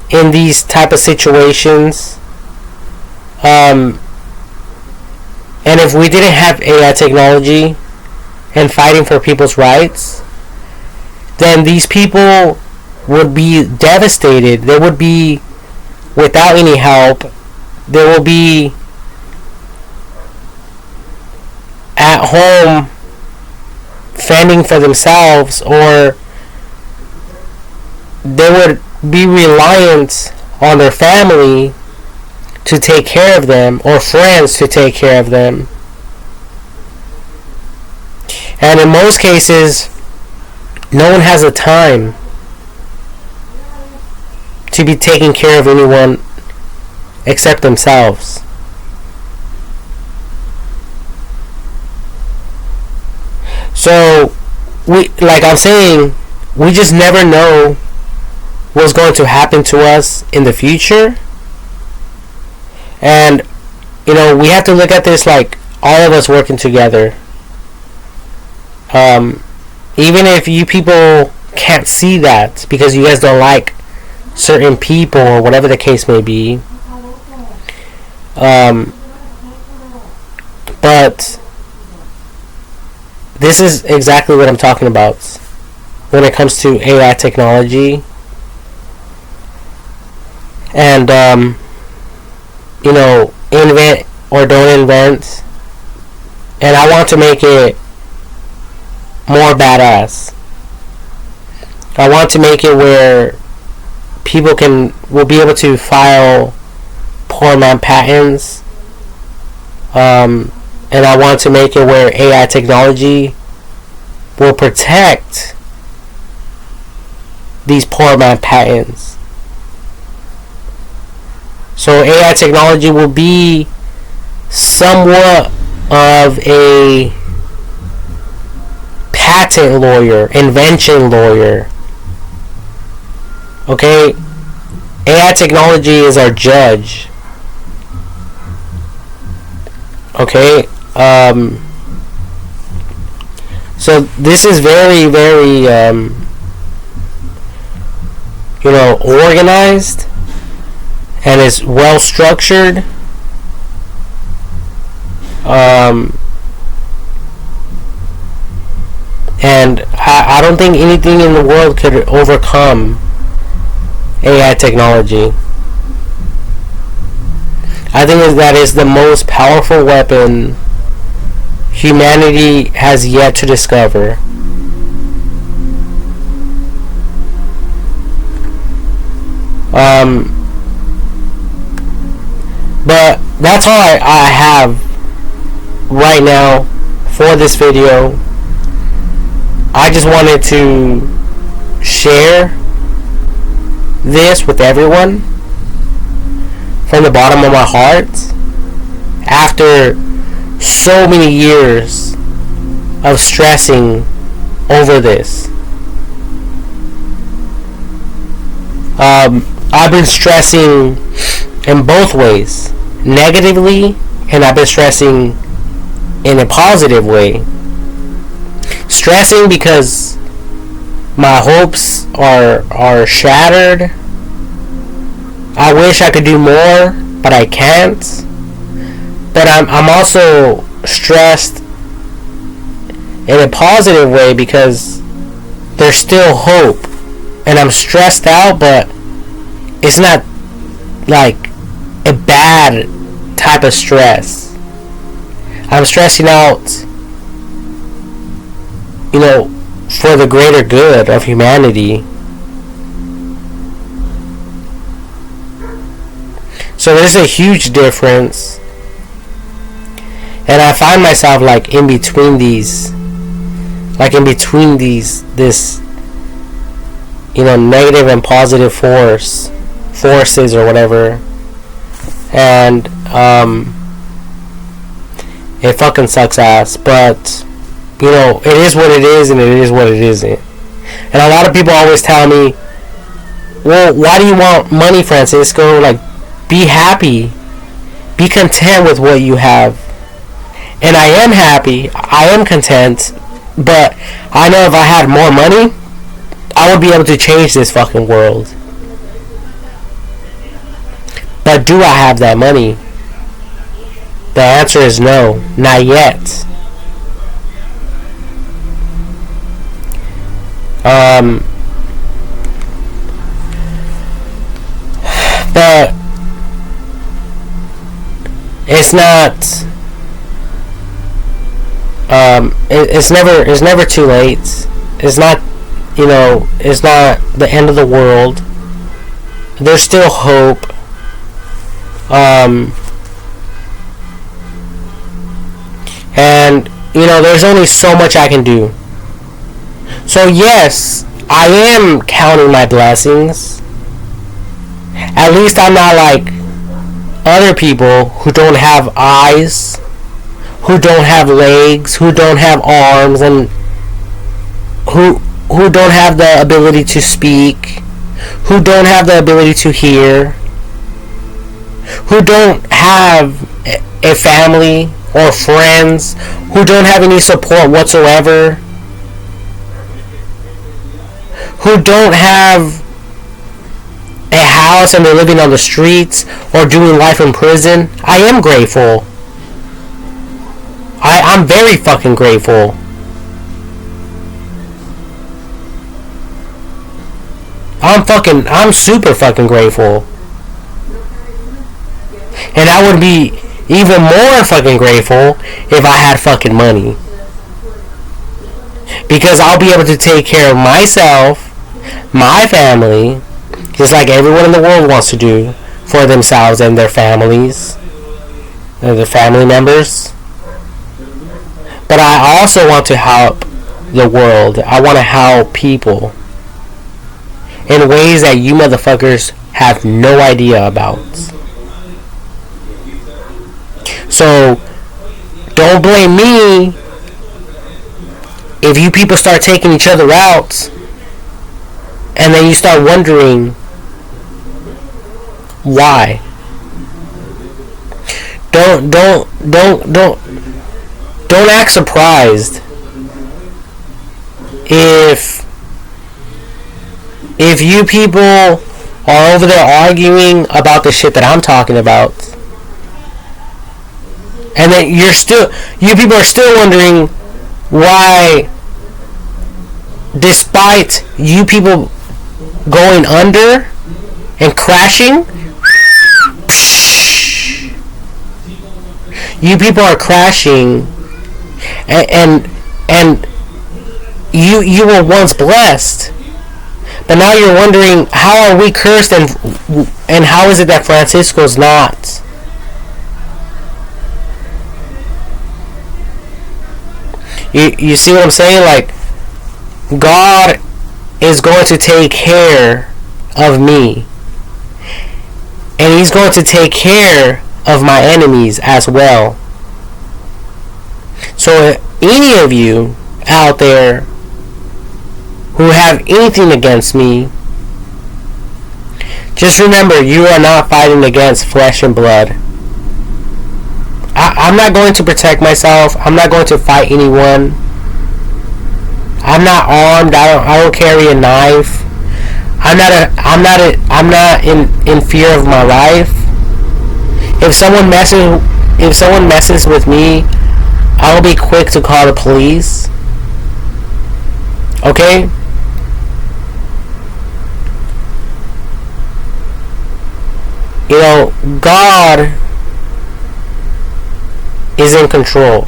Speaker 5: in these type of situations. And if we didn't have AI technology and fighting for people's rights, then these people would be devastated. They would be without any help. They will be at home fending for themselves, or they would be reliant on their family to take care of them, or friends to take care of them. And in most cases, no one has the time to be taking care of anyone except themselves. So, like I'm saying, we just never know what's going to happen to us in the future. And, we have to look at this like all of us working together. Even if you people can't see that because you guys don't like certain people or whatever the case may be. But this is exactly what I'm talking about when it comes to AI technology. And, invent or don't invent. And I want to make it more badass. I want to make it where people will be able to file poor man patents. And I want to make it where AI technology will protect these poor man patents. So AI technology will be somewhat of a patent lawyer, invention lawyer. Okay? AI technology is our judge. Okay? So this is very, very, organized. And is well structured. And I don't think anything in the world could overcome AI technology. I think that is the most powerful weapon humanity has yet to discover. But that's all I have right now for this video. I just wanted to share this with everyone from the bottom of my heart after so many years of stressing over this. I've been stressing in both ways, negatively, and I've been stressing in a positive way. Stressing because my hopes are shattered. I wish I could do more, but I can't. But I'm also stressed in a positive way because there's still hope. And I'm stressed out, but it's not like a bad type of stress. I'm stressing out, for the greater good of humanity. So there's a huge difference. And I find myself like in between this negative and positive forces or whatever. And it fucking sucks ass, but it is what it is and it is what it isn't. And a lot of people always tell me, well, why do you want money, Francisco? Like, be happy, be content with what you have. And I am happy, I am content, but I know if I had more money, I would be able to change this fucking world. But do I have that money? The answer is no, not yet. But it's not. It's never too late. It's not. It's not the end of the world. There's still hope. And there's only so much I can do. So yes, I am counting my blessings. At least I'm not like other people who don't have eyes, who don't have legs, who don't have arms, and who don't have the ability to speak, who don't have the ability to hear, who don't have a family or friends, who don't have any support whatsoever, who don't have a house and they're living on the streets or doing life in prison. I am grateful. I'm very fucking grateful. I'm super fucking grateful. And I would be even more fucking grateful if I had fucking money. Because I'll be able to take care of myself, my family, just like everyone in the world wants to do for themselves and their families, and their family members. But I also want to help the world. I want to help people in ways that you motherfuckers have no idea about. So, don't blame me if you people start taking each other out and then you start wondering why. Don't act surprised if you people are over there arguing about the shit that I'm talking about. And then you people are still wondering why, despite you people going under and crashing, you people are crashing, and you were once blessed, but now you're wondering how are we cursed and how is it that Francisco's not? You see what I'm saying? Like, God is going to take care of me. And He's going to take care of my enemies as well. So any of you out there who have anything against me, just remember, you are not fighting against flesh and blood. I'm not going to protect myself. I'm not going to fight anyone. I'm not armed. I don't carry a knife. I'm not in fear of my life. If someone messes with me, I'll be quick to call the police. Okay? You know, God is in control.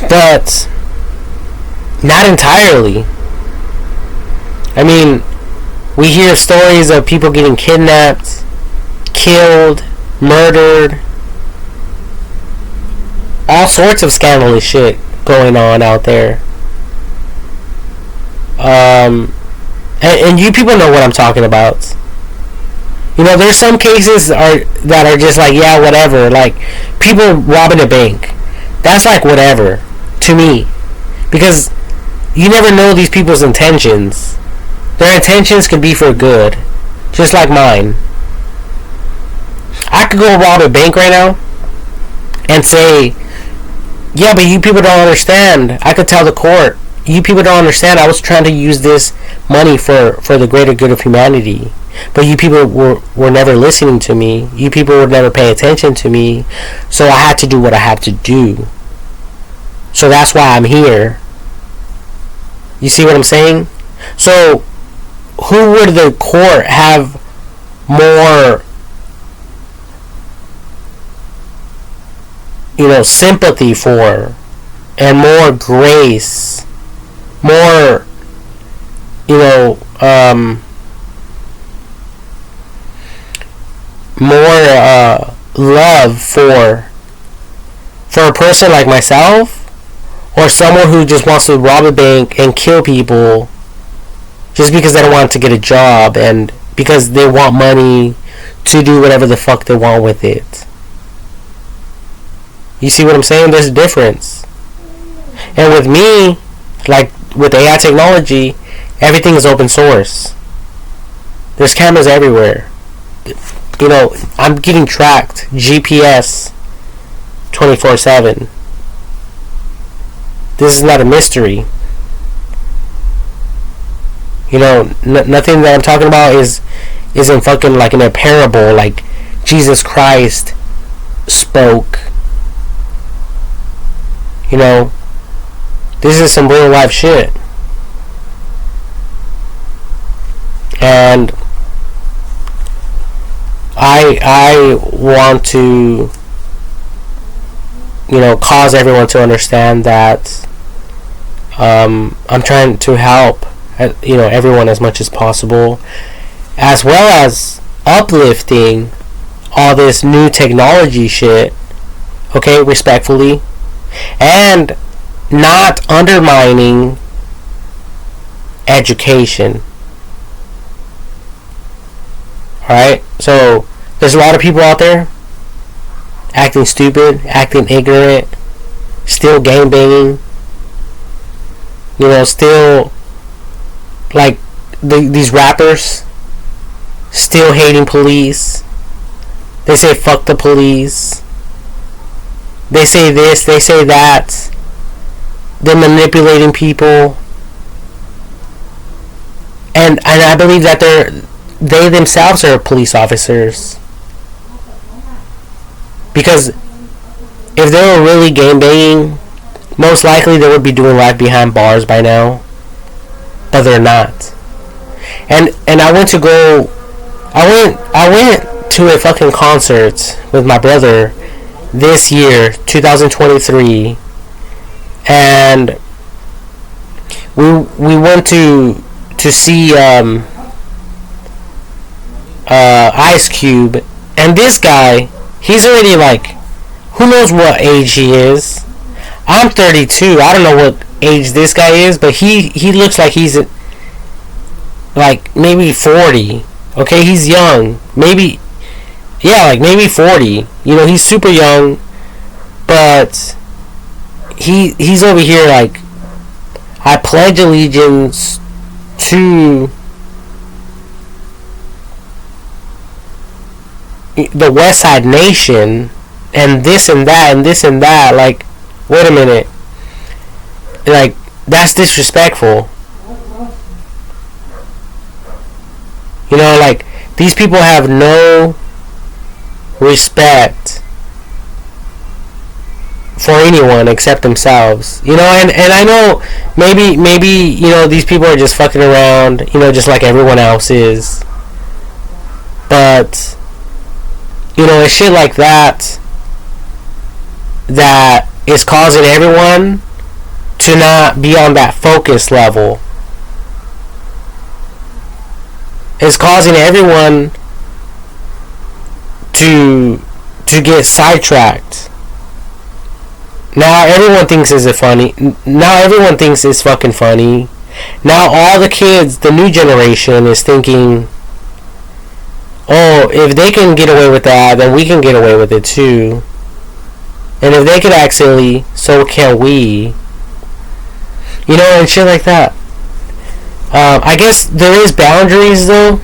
Speaker 5: But not entirely. I mean, we hear stories of people getting kidnapped, killed, murdered, all sorts of scandalous shit going on out there. And you people know what I'm talking about. You know, there's some cases that are just like, yeah, whatever. Like, people robbing a bank. That's like whatever to me. Because you never know these people's intentions. Their intentions could be for good. Just like mine. I could go rob a bank right now and say, yeah, but you people don't understand. I could tell the court, you people don't understand. I was trying to use this money for the greater good of humanity. But you people were never listening to me. You people would never pay attention to me. So I had to do what I had to do. So that's why I'm here. You see what I'm saying? So who would the court have more, you know, sympathy for, and more grace, more, you know, more love for a person like myself, or someone who just wants to rob a bank and kill people just because they don't want to get a job and because they want money to do whatever the fuck they want with it. You see what I'm saying? There's a difference. And with me, like with AI technology, everything is open source. There's cameras everywhere. You know, I'm getting tracked, GPS, 24/7. This is not a mystery. You know, nothing that I'm talking about isn't fucking like in a parable, like Jesus Christ spoke. You know, this is some real life shit. And I want to, you know, cause everyone to understand that I'm trying to help, you know, everyone as much as possible, as well as uplifting all this new technology shit, okay, respectfully, and not undermining education. Alright, so there's a lot of people out there acting stupid, acting ignorant, still game banging, you know, still like these rappers still hating police. They say fuck the police. They say this, they say that. They're manipulating people. And I believe that they themselves are police officers. Because if they were really game banging, most likely they would be doing life behind bars by now. But they're not. And I went to a fucking concert with my brother this year, 2023, and we went to see Ice Cube, and this guy, he's already like, who knows what age he is. I'm 32. I don't know what age this guy is, but he looks like he's like maybe 40. Okay, he's young. Maybe, yeah, like maybe 40. You know, he's super young, but he's over here like, I pledge allegiance to the West Side Nation, and this and that and this and that. Like, wait a minute. Like, that's disrespectful. You know, like, these people have no respect for anyone except themselves. You know, and I know maybe, you know, these people are just fucking around, you know, just like everyone else is. But, you know, it's shit like that that is causing everyone to not be on that focus level. It's causing everyone to get sidetracked. Now everyone thinks it's funny. Now everyone thinks it's fucking funny. Now all the kids, the new generation, is thinking, oh, if they can get away with that, then we can get away with it too. And if they could act silly, so can we. You know, and shit like that. I guess there is boundaries though.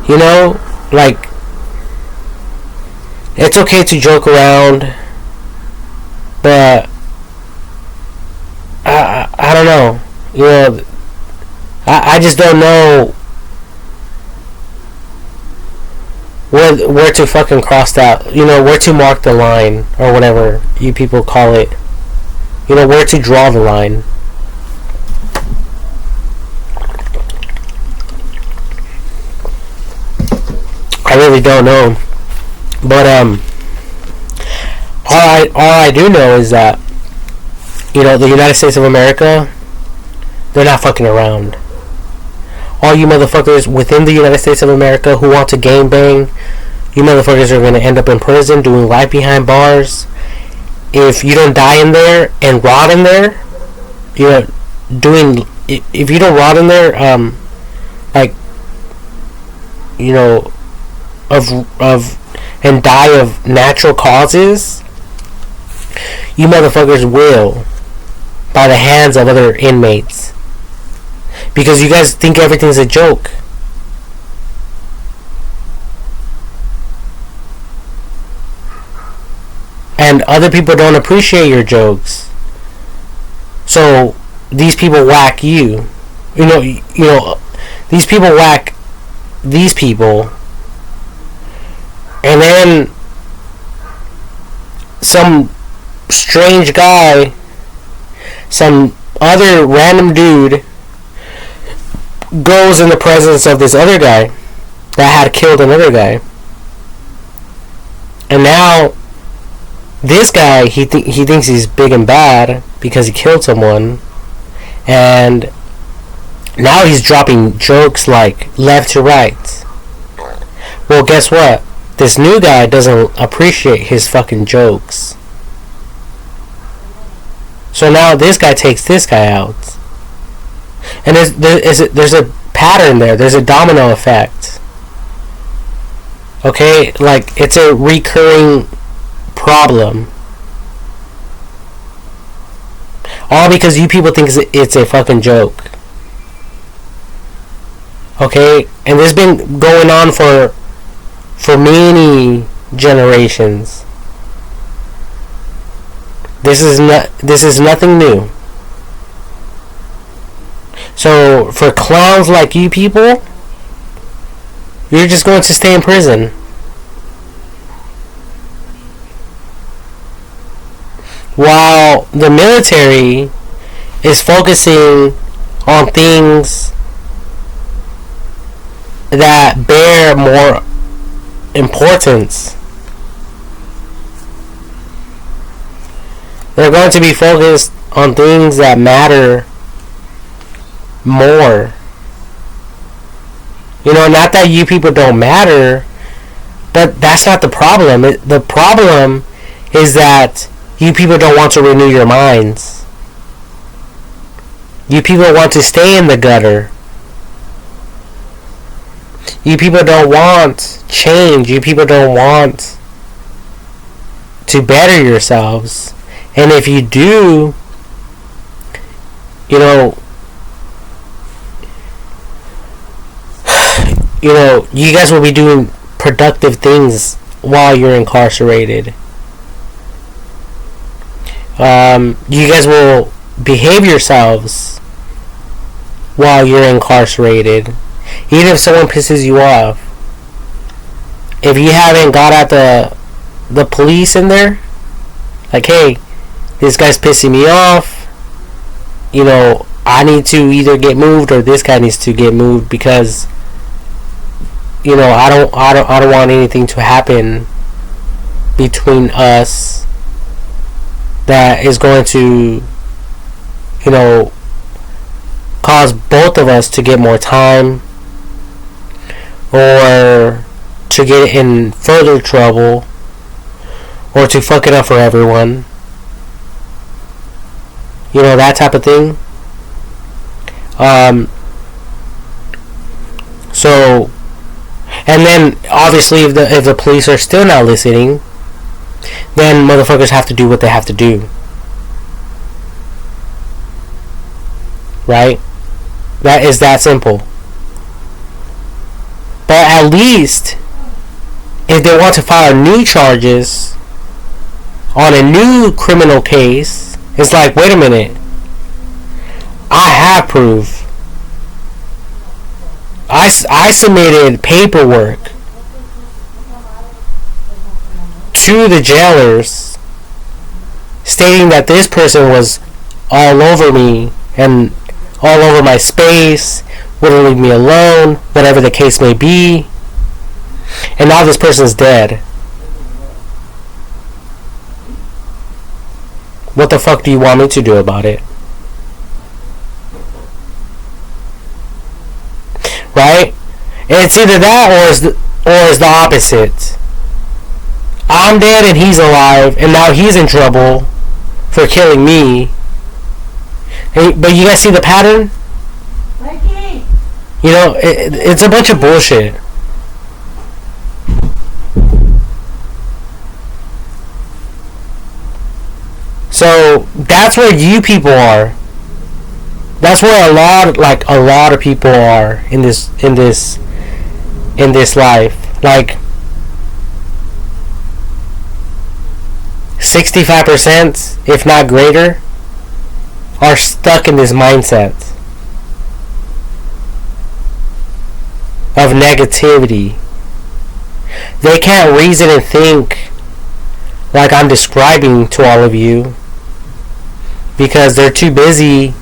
Speaker 5: You know, like, it's okay to joke around, but I don't know. You know, I just don't know where to fucking cross that. You know, where to mark the line, or whatever you people call it. You know, where to draw the line. I really don't know. But all I do know is that, you know, the United States of America, they're not fucking around. All you motherfuckers within the United States of America who want to game bang, you motherfuckers are gonna end up in prison doing life behind bars. If you don't die in there and rot in there, you know, doing if you don't rot in there, like, you know, of and die of natural causes, you motherfuckers will, by the hands of other inmates, because you guys think everything's a joke. And other people don't appreciate your jokes, so these people whack you. You know, these people whack these people, and then some strange guy, some other random dude, goes in the presence of this other guy that had killed another guy, and now this guy, he thinks he's big and bad because he killed someone, and now he's dropping jokes like left to right. Well, guess what? This new guy doesn't appreciate his fucking jokes. So now this guy takes this guy out. And there's a pattern there. There's a domino effect. Okay? Like, it's a recurring problem. All because you people think it's a fucking joke. Okay? And this has been going on for many generations. This is nothing new. So for clowns like you people, you're just going to stay in prison. While the military is focusing on things that bear more importance. They're going to be focused on things that matter more. You know, not that you people don't matter, but that's not the problem. The problem is that you people don't want to renew your minds. You people want to stay in the gutter. You people don't want change. You people don't want to better yourselves. And if you do, you know, you guys will be doing productive things while you're incarcerated. You guys will behave yourselves while you're incarcerated. Even if someone pisses you off. If you haven't got at the police in there, like, hey, this guy's pissing me off, you know, I need to either get moved or this guy needs to get moved because, you know, I don't want anything to happen between us that is going to, you know, cause both of us to get more time or to get in further trouble or to fuck it up for everyone. You know, that type of thing. So, and then obviously if the police are still not listening, then motherfuckers have to do what they have to do. Right? That is that simple. But at least if they want to file new charges on a new criminal case, it's like, wait a minute, I have proof. I submitted paperwork to the jailers stating that this person was all over me and all over my space, wouldn't leave me alone, whatever the case may be, and now this person's dead. What the fuck do you want me to do about it? Right? And it's either that or is the opposite. I'm dead and he's alive, and now he's in trouble for killing me. But you guys see the pattern? You know, it's a bunch of bullshit. So that's where you people are. That's where a lot of people are in this life. Like 65%, if not greater, are stuck in this mindset of negativity. They can't reason and think like I'm describing to all of you because they're too busy,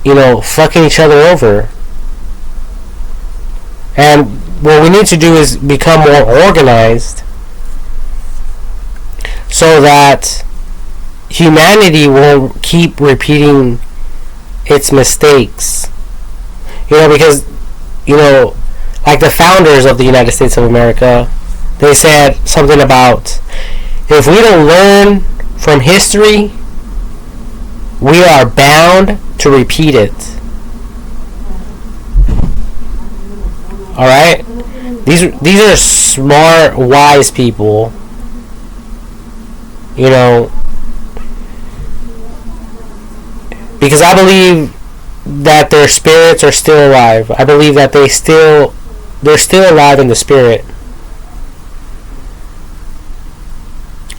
Speaker 5: you know, fucking each other over. And what we need to do is become more organized so that humanity will keep repeating its mistakes. You know, because, you know, like the founders of the United States of America, they said something about, if we don't learn from history, we are bound to repeat it. Alright? These are smart, wise people. You know, because I believe that their spirits are still alive. I believe that they're still alive in the spirit.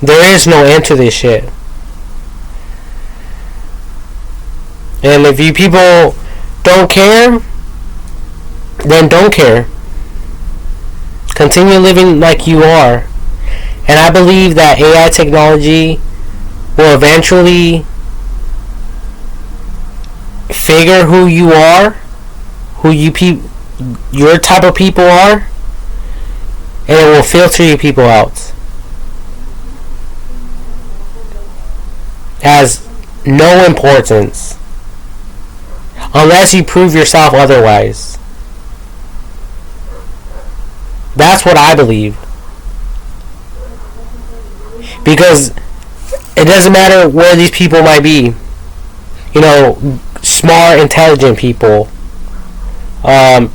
Speaker 5: There is no end to this shit. And if you people don't care, then don't care. Continue living like you are. And I believe that AI technology will eventually figure who you are, your type of people are, and it will filter you people out as no importance unless you prove yourself otherwise. That's what I believe. Because it doesn't matter where these people might be. You know, smart, intelligent people.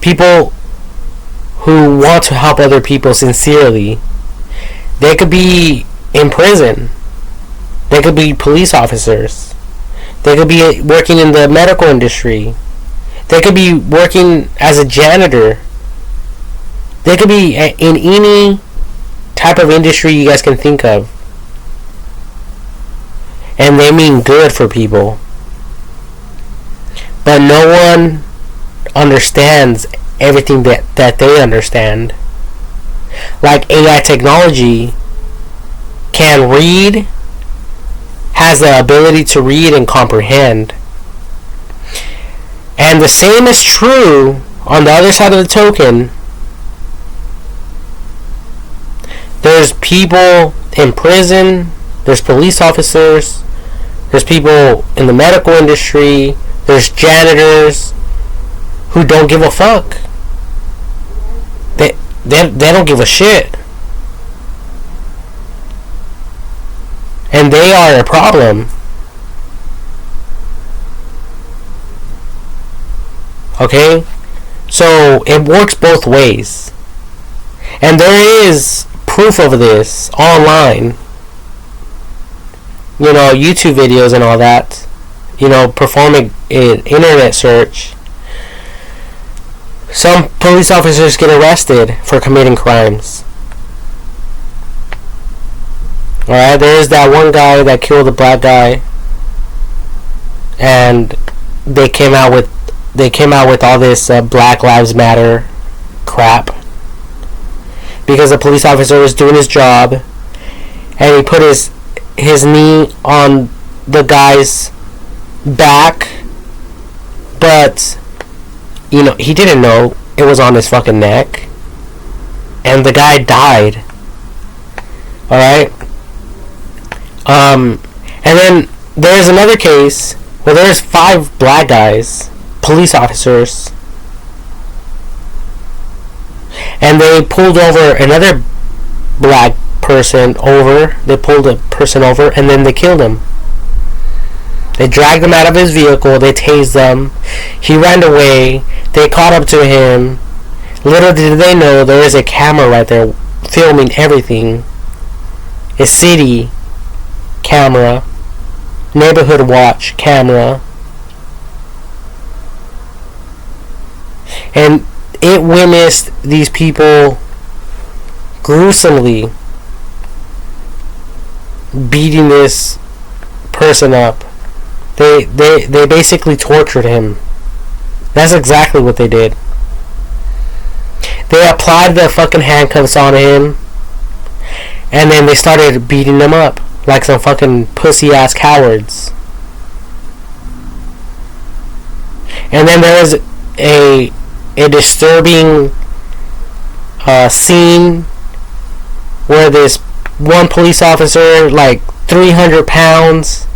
Speaker 5: People who want to help other people sincerely. They could be in prison. They could be police officers. They could be working in the medical industry. They could be working as a janitor. They could be in any type of industry you guys can think of. And they mean good for people. But no one understands everything that they understand. Like AI technology can read, has the ability to read and comprehend. And the same is true on the other side of the token. There's people in prison, there's police officers, there's people in the medical industry, there's janitors who don't give a fuck. They don't give a shit. And they are a problem. Okay? So it works both ways. And there is proof of this online. You know, YouTube videos and all that. You know, performing an internet search. Some police officers get arrested for committing crimes. Alright, there is that one guy that killed a black guy, and they came out with all this Black Lives Matter crap because the police officer was doing his job, and he put his knee on the guy's back, but you know, he didn't know it was on his fucking neck, and the guy died. Alright? And then there's another case where there's 5 black guys, police officers, and they pulled over another black person over. They pulled a person over and then they killed him. They dragged him out of his vehicle. They tased him. He ran away. They caught up to him. Little did they know there is a camera right there filming everything. A city camera. Neighborhood watch camera. And it witnessed these people gruesomely beating this person up. They basically tortured him. That's exactly what they did. They applied the fucking handcuffs on him, and then they started beating him up like some fucking pussy ass cowards. And then there was a disturbing scene where this one police officer, like 300 pounds,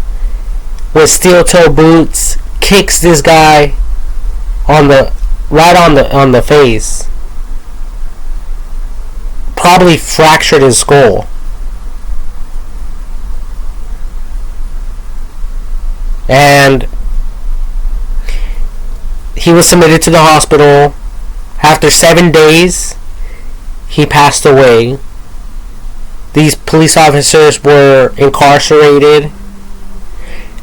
Speaker 5: with steel toe boots, kicks this guy on the face. Probably fractured his skull. And he was submitted to the hospital. After 7 days, he passed away. These police officers were incarcerated.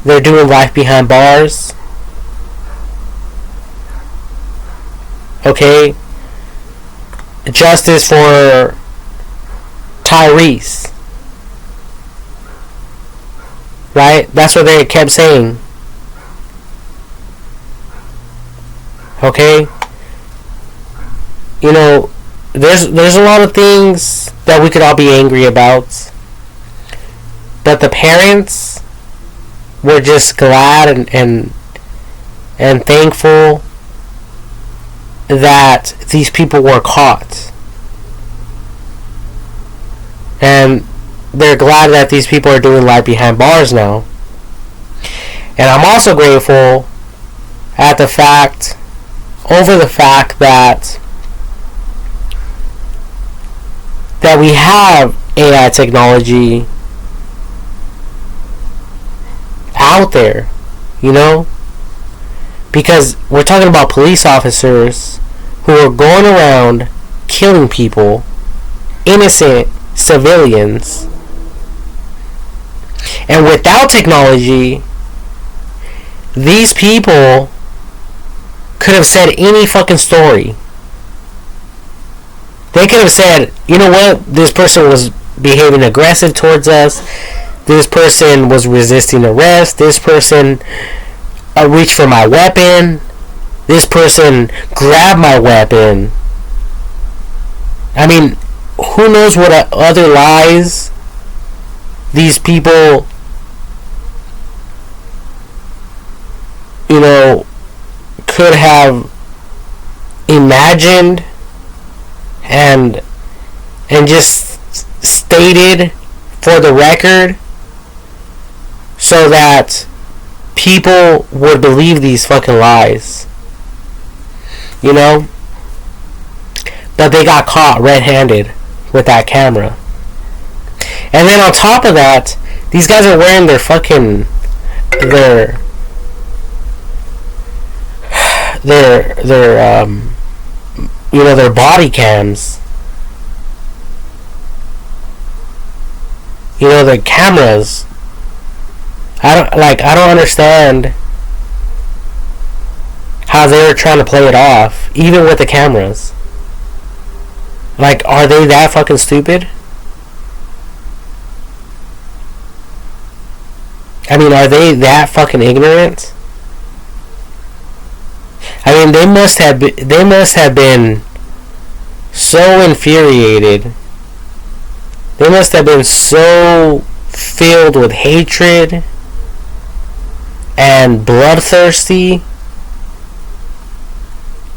Speaker 5: They're doing life behind bars. Okay? Justice for Tyrese. Right? That's what they kept saying. Okay? You know, there's a lot of things that we could all be angry about. But the parents were just glad and thankful that these people were caught. And they're glad that these people are doing life behind bars now. And I'm also grateful over the fact that we have AI technology out there, you know? Because we're talking about police officers who are going around killing people, innocent civilians. And without technology, these people could have said any fucking story. They could have said, you know what, this person was behaving aggressive towards us. This person was resisting arrest. This person reached for my weapon. This person grabbed my weapon. I mean, who knows what other lies these people, you know, could have imagined and just stated for the record so that people would believe these fucking lies, you know? But they got caught red-handed with that camera. And then on top of that, these guys are wearing their fucking their you know, their body cams. You know, the cameras. I don't understand how they were trying to play it off, even with the cameras. Like, are they that fucking stupid? I mean, are they that fucking ignorant? I mean, they must have been so infuriated. They must have been so filled with hatred and bloodthirsty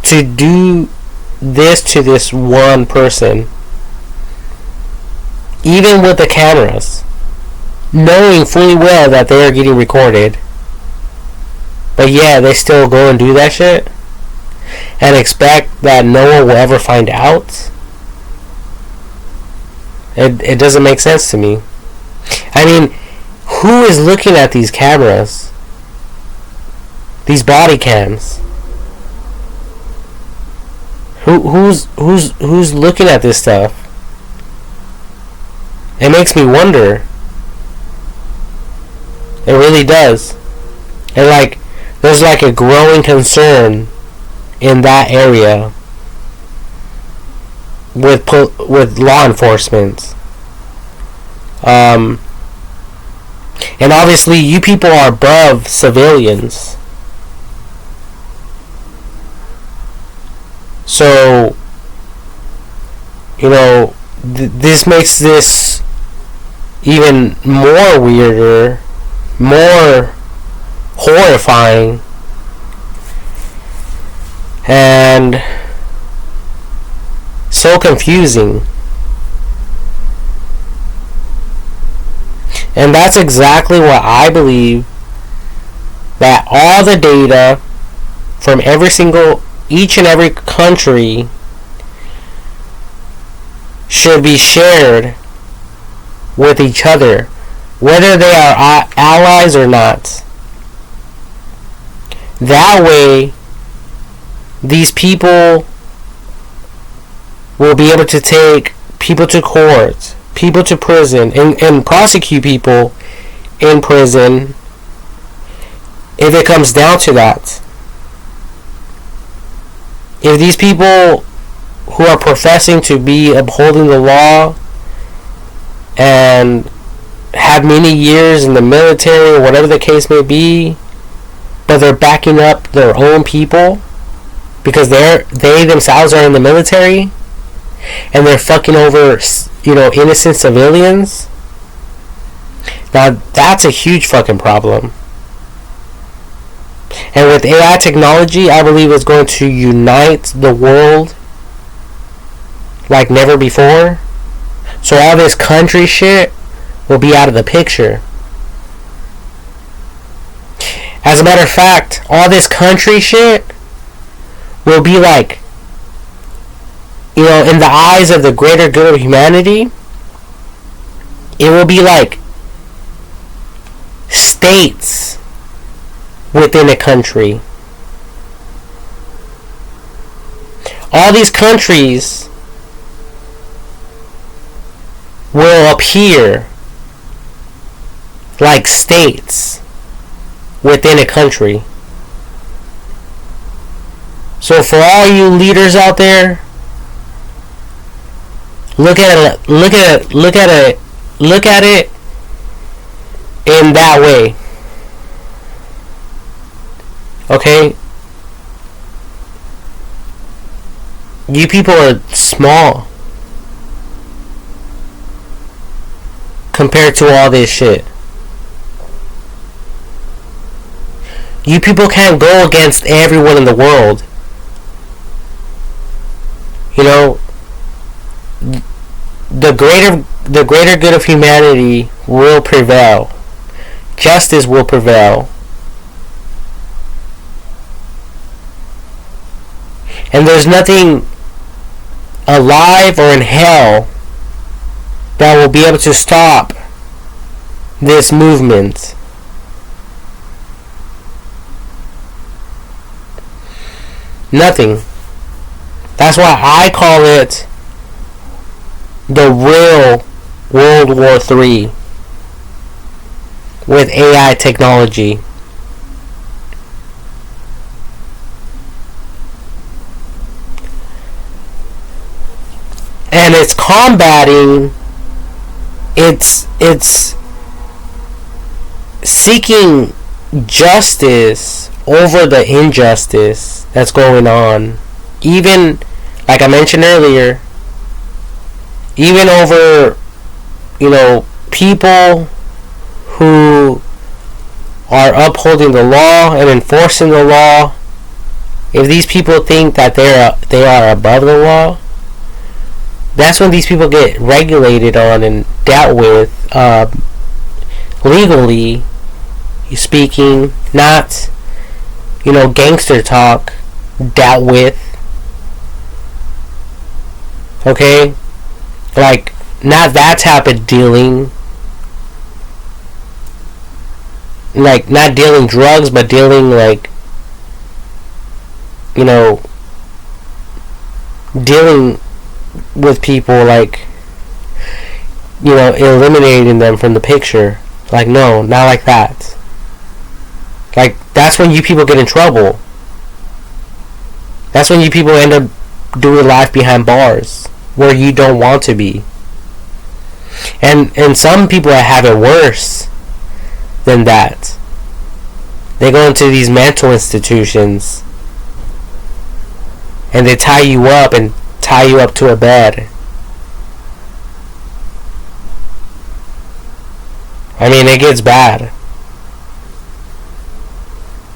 Speaker 5: to do this to this one person, even with the cameras, knowing fully well that they are getting recorded. But yeah, they still go and do that shit and expect that no one will ever find out. It doesn't make sense to me. I mean, who is looking at these cameras? these body cams. Who's looking at this stuff? It makes me wonder. It really does. And like, there's like a growing concern in that area with law enforcement. And obviously, you people are above civilians. So, this makes this even more weirder, more horrifying, and so confusing. And that's exactly what I believe, that all the data from each and every country should be shared with each other, whether they are allies or not. That way, these people will be able to take people to court, people to prison, and prosecute people in prison if it comes down to that. If these people who are professing to be upholding the law and have many years in the military or whatever the case may be, but they're backing up their own people because they themselves are in the military and they're fucking over, innocent civilians, now that's a huge fucking problem. And with AI technology, I believe it's going to unite the world like never before. So all this country shit will be out of the picture. As a matter of fact, all this country shit will be like, in the eyes of the greater good of humanity, it will be like states within a country. All these countries will appear like states within a country. So for all you leaders out there, look at it in that way. Okay? You people are small compared to all this shit. You people can't go against everyone in the world. The greater good of humanity will prevail. Justice will prevail. And there's nothing alive or in hell that will be able to stop this movement. Nothing. That's why I call it the real World War III with AI technology. And it's combating, it's seeking justice over the injustice that's going on. Even, like I mentioned earlier, even over, people who are upholding the law and enforcing the law. If these people think that they are above the law, that's when these people get regulated on and dealt with legally speaking, not gangster talk dealt with. Okay, like not that type of dealing, like not dealing drugs, but dealing like you know, dealing with people, like, you know, eliminating them from the picture. Like, no, not like that. Like, that's when you people get in trouble. That's when you people end up doing life behind bars where you don't want to be. And some people have it worse than that. They go into these mental institutions and they tie you up to a bed. I mean, it gets bad.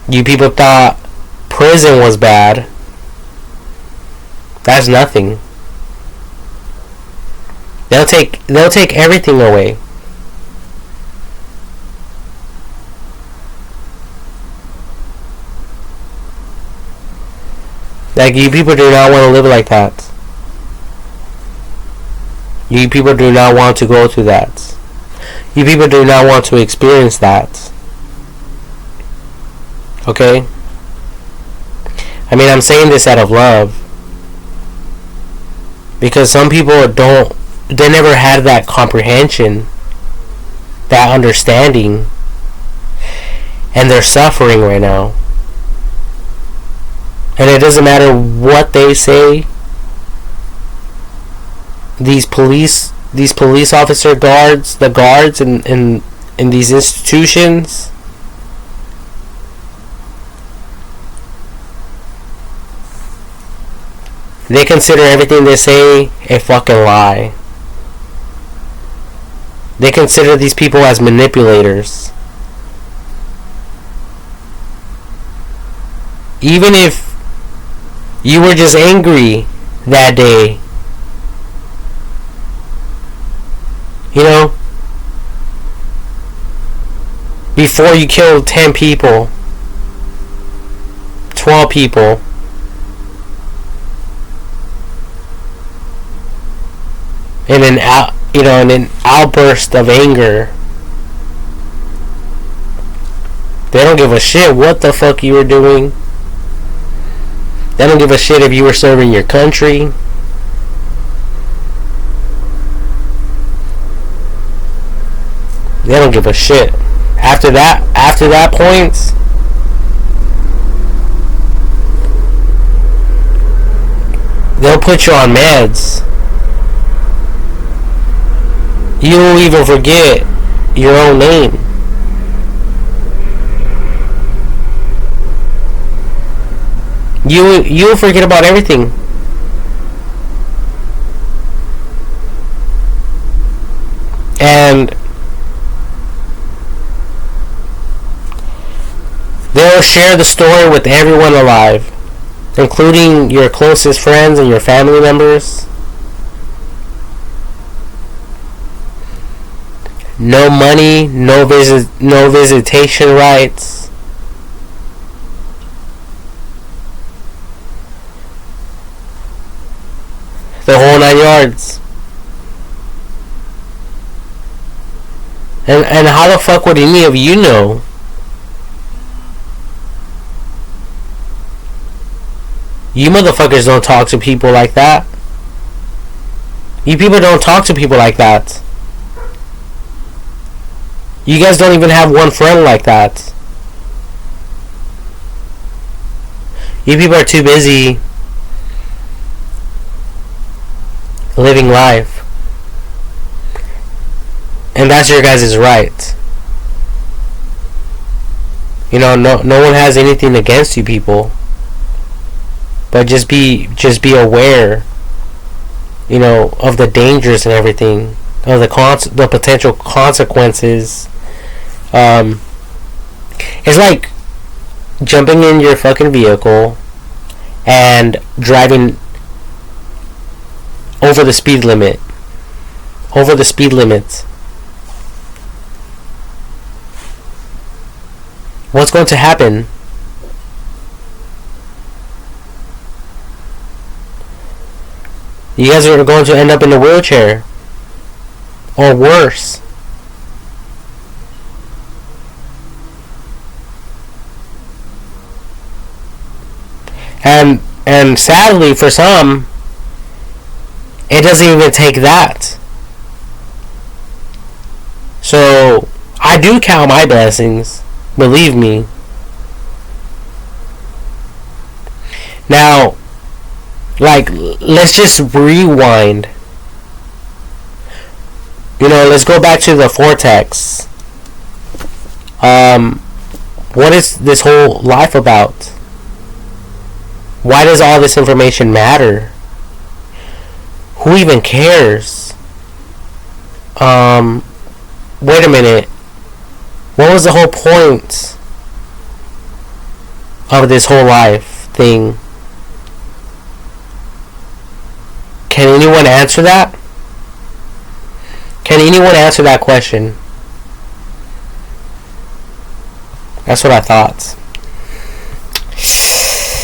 Speaker 5: You people thought prison was bad. That's nothing. They'll take everything away. Like, you people do not want to live like that. You people do not want to go through that. You people do not want to experience that. Okay? I mean, I'm saying this out of love. Because some people they never had that comprehension, that understanding, and they're suffering right now. And it doesn't matter what they say. These police officer guards, the guards in these institutions, they consider everything they say a fucking lie. They consider these people as manipulators. Even if you were just angry that day, you know, before you killed 10 people, 12 people, in an outburst of anger, they don't give a shit what the fuck you were doing. They don't give a shit if you were serving your country. They don't give a shit. After that point, they'll put you on meds. You won't even forget your own name. You'll forget about everything. And they'll share the story with everyone alive, including your closest friends and your family members. No money, no visitation rights. The whole 9 yards. And how the fuck would any of you know? You motherfuckers don't talk to people like that. You people don't talk to people like that. You guys don't even have one friend like that. You people are too busy living life. And that's your guys' right. You know, no one has anything against you people. But just be aware, you know, of the dangers and everything, of the potential consequences. It's like jumping in your fucking vehicle and driving over the speed limit. Over the speed limit. What's going to happen? You guys are going to end up in a wheelchair. Or worse. And sadly for some, it doesn't even take that. So I do count my blessings, believe me. Now, like, let's just rewind. Let's go back to the vortex. What is this whole life about? Why does all this information matter? Who even cares? Wait a minute. What was the whole point of this whole life thing? Can anyone answer that? Can anyone answer that question? That's what I thought.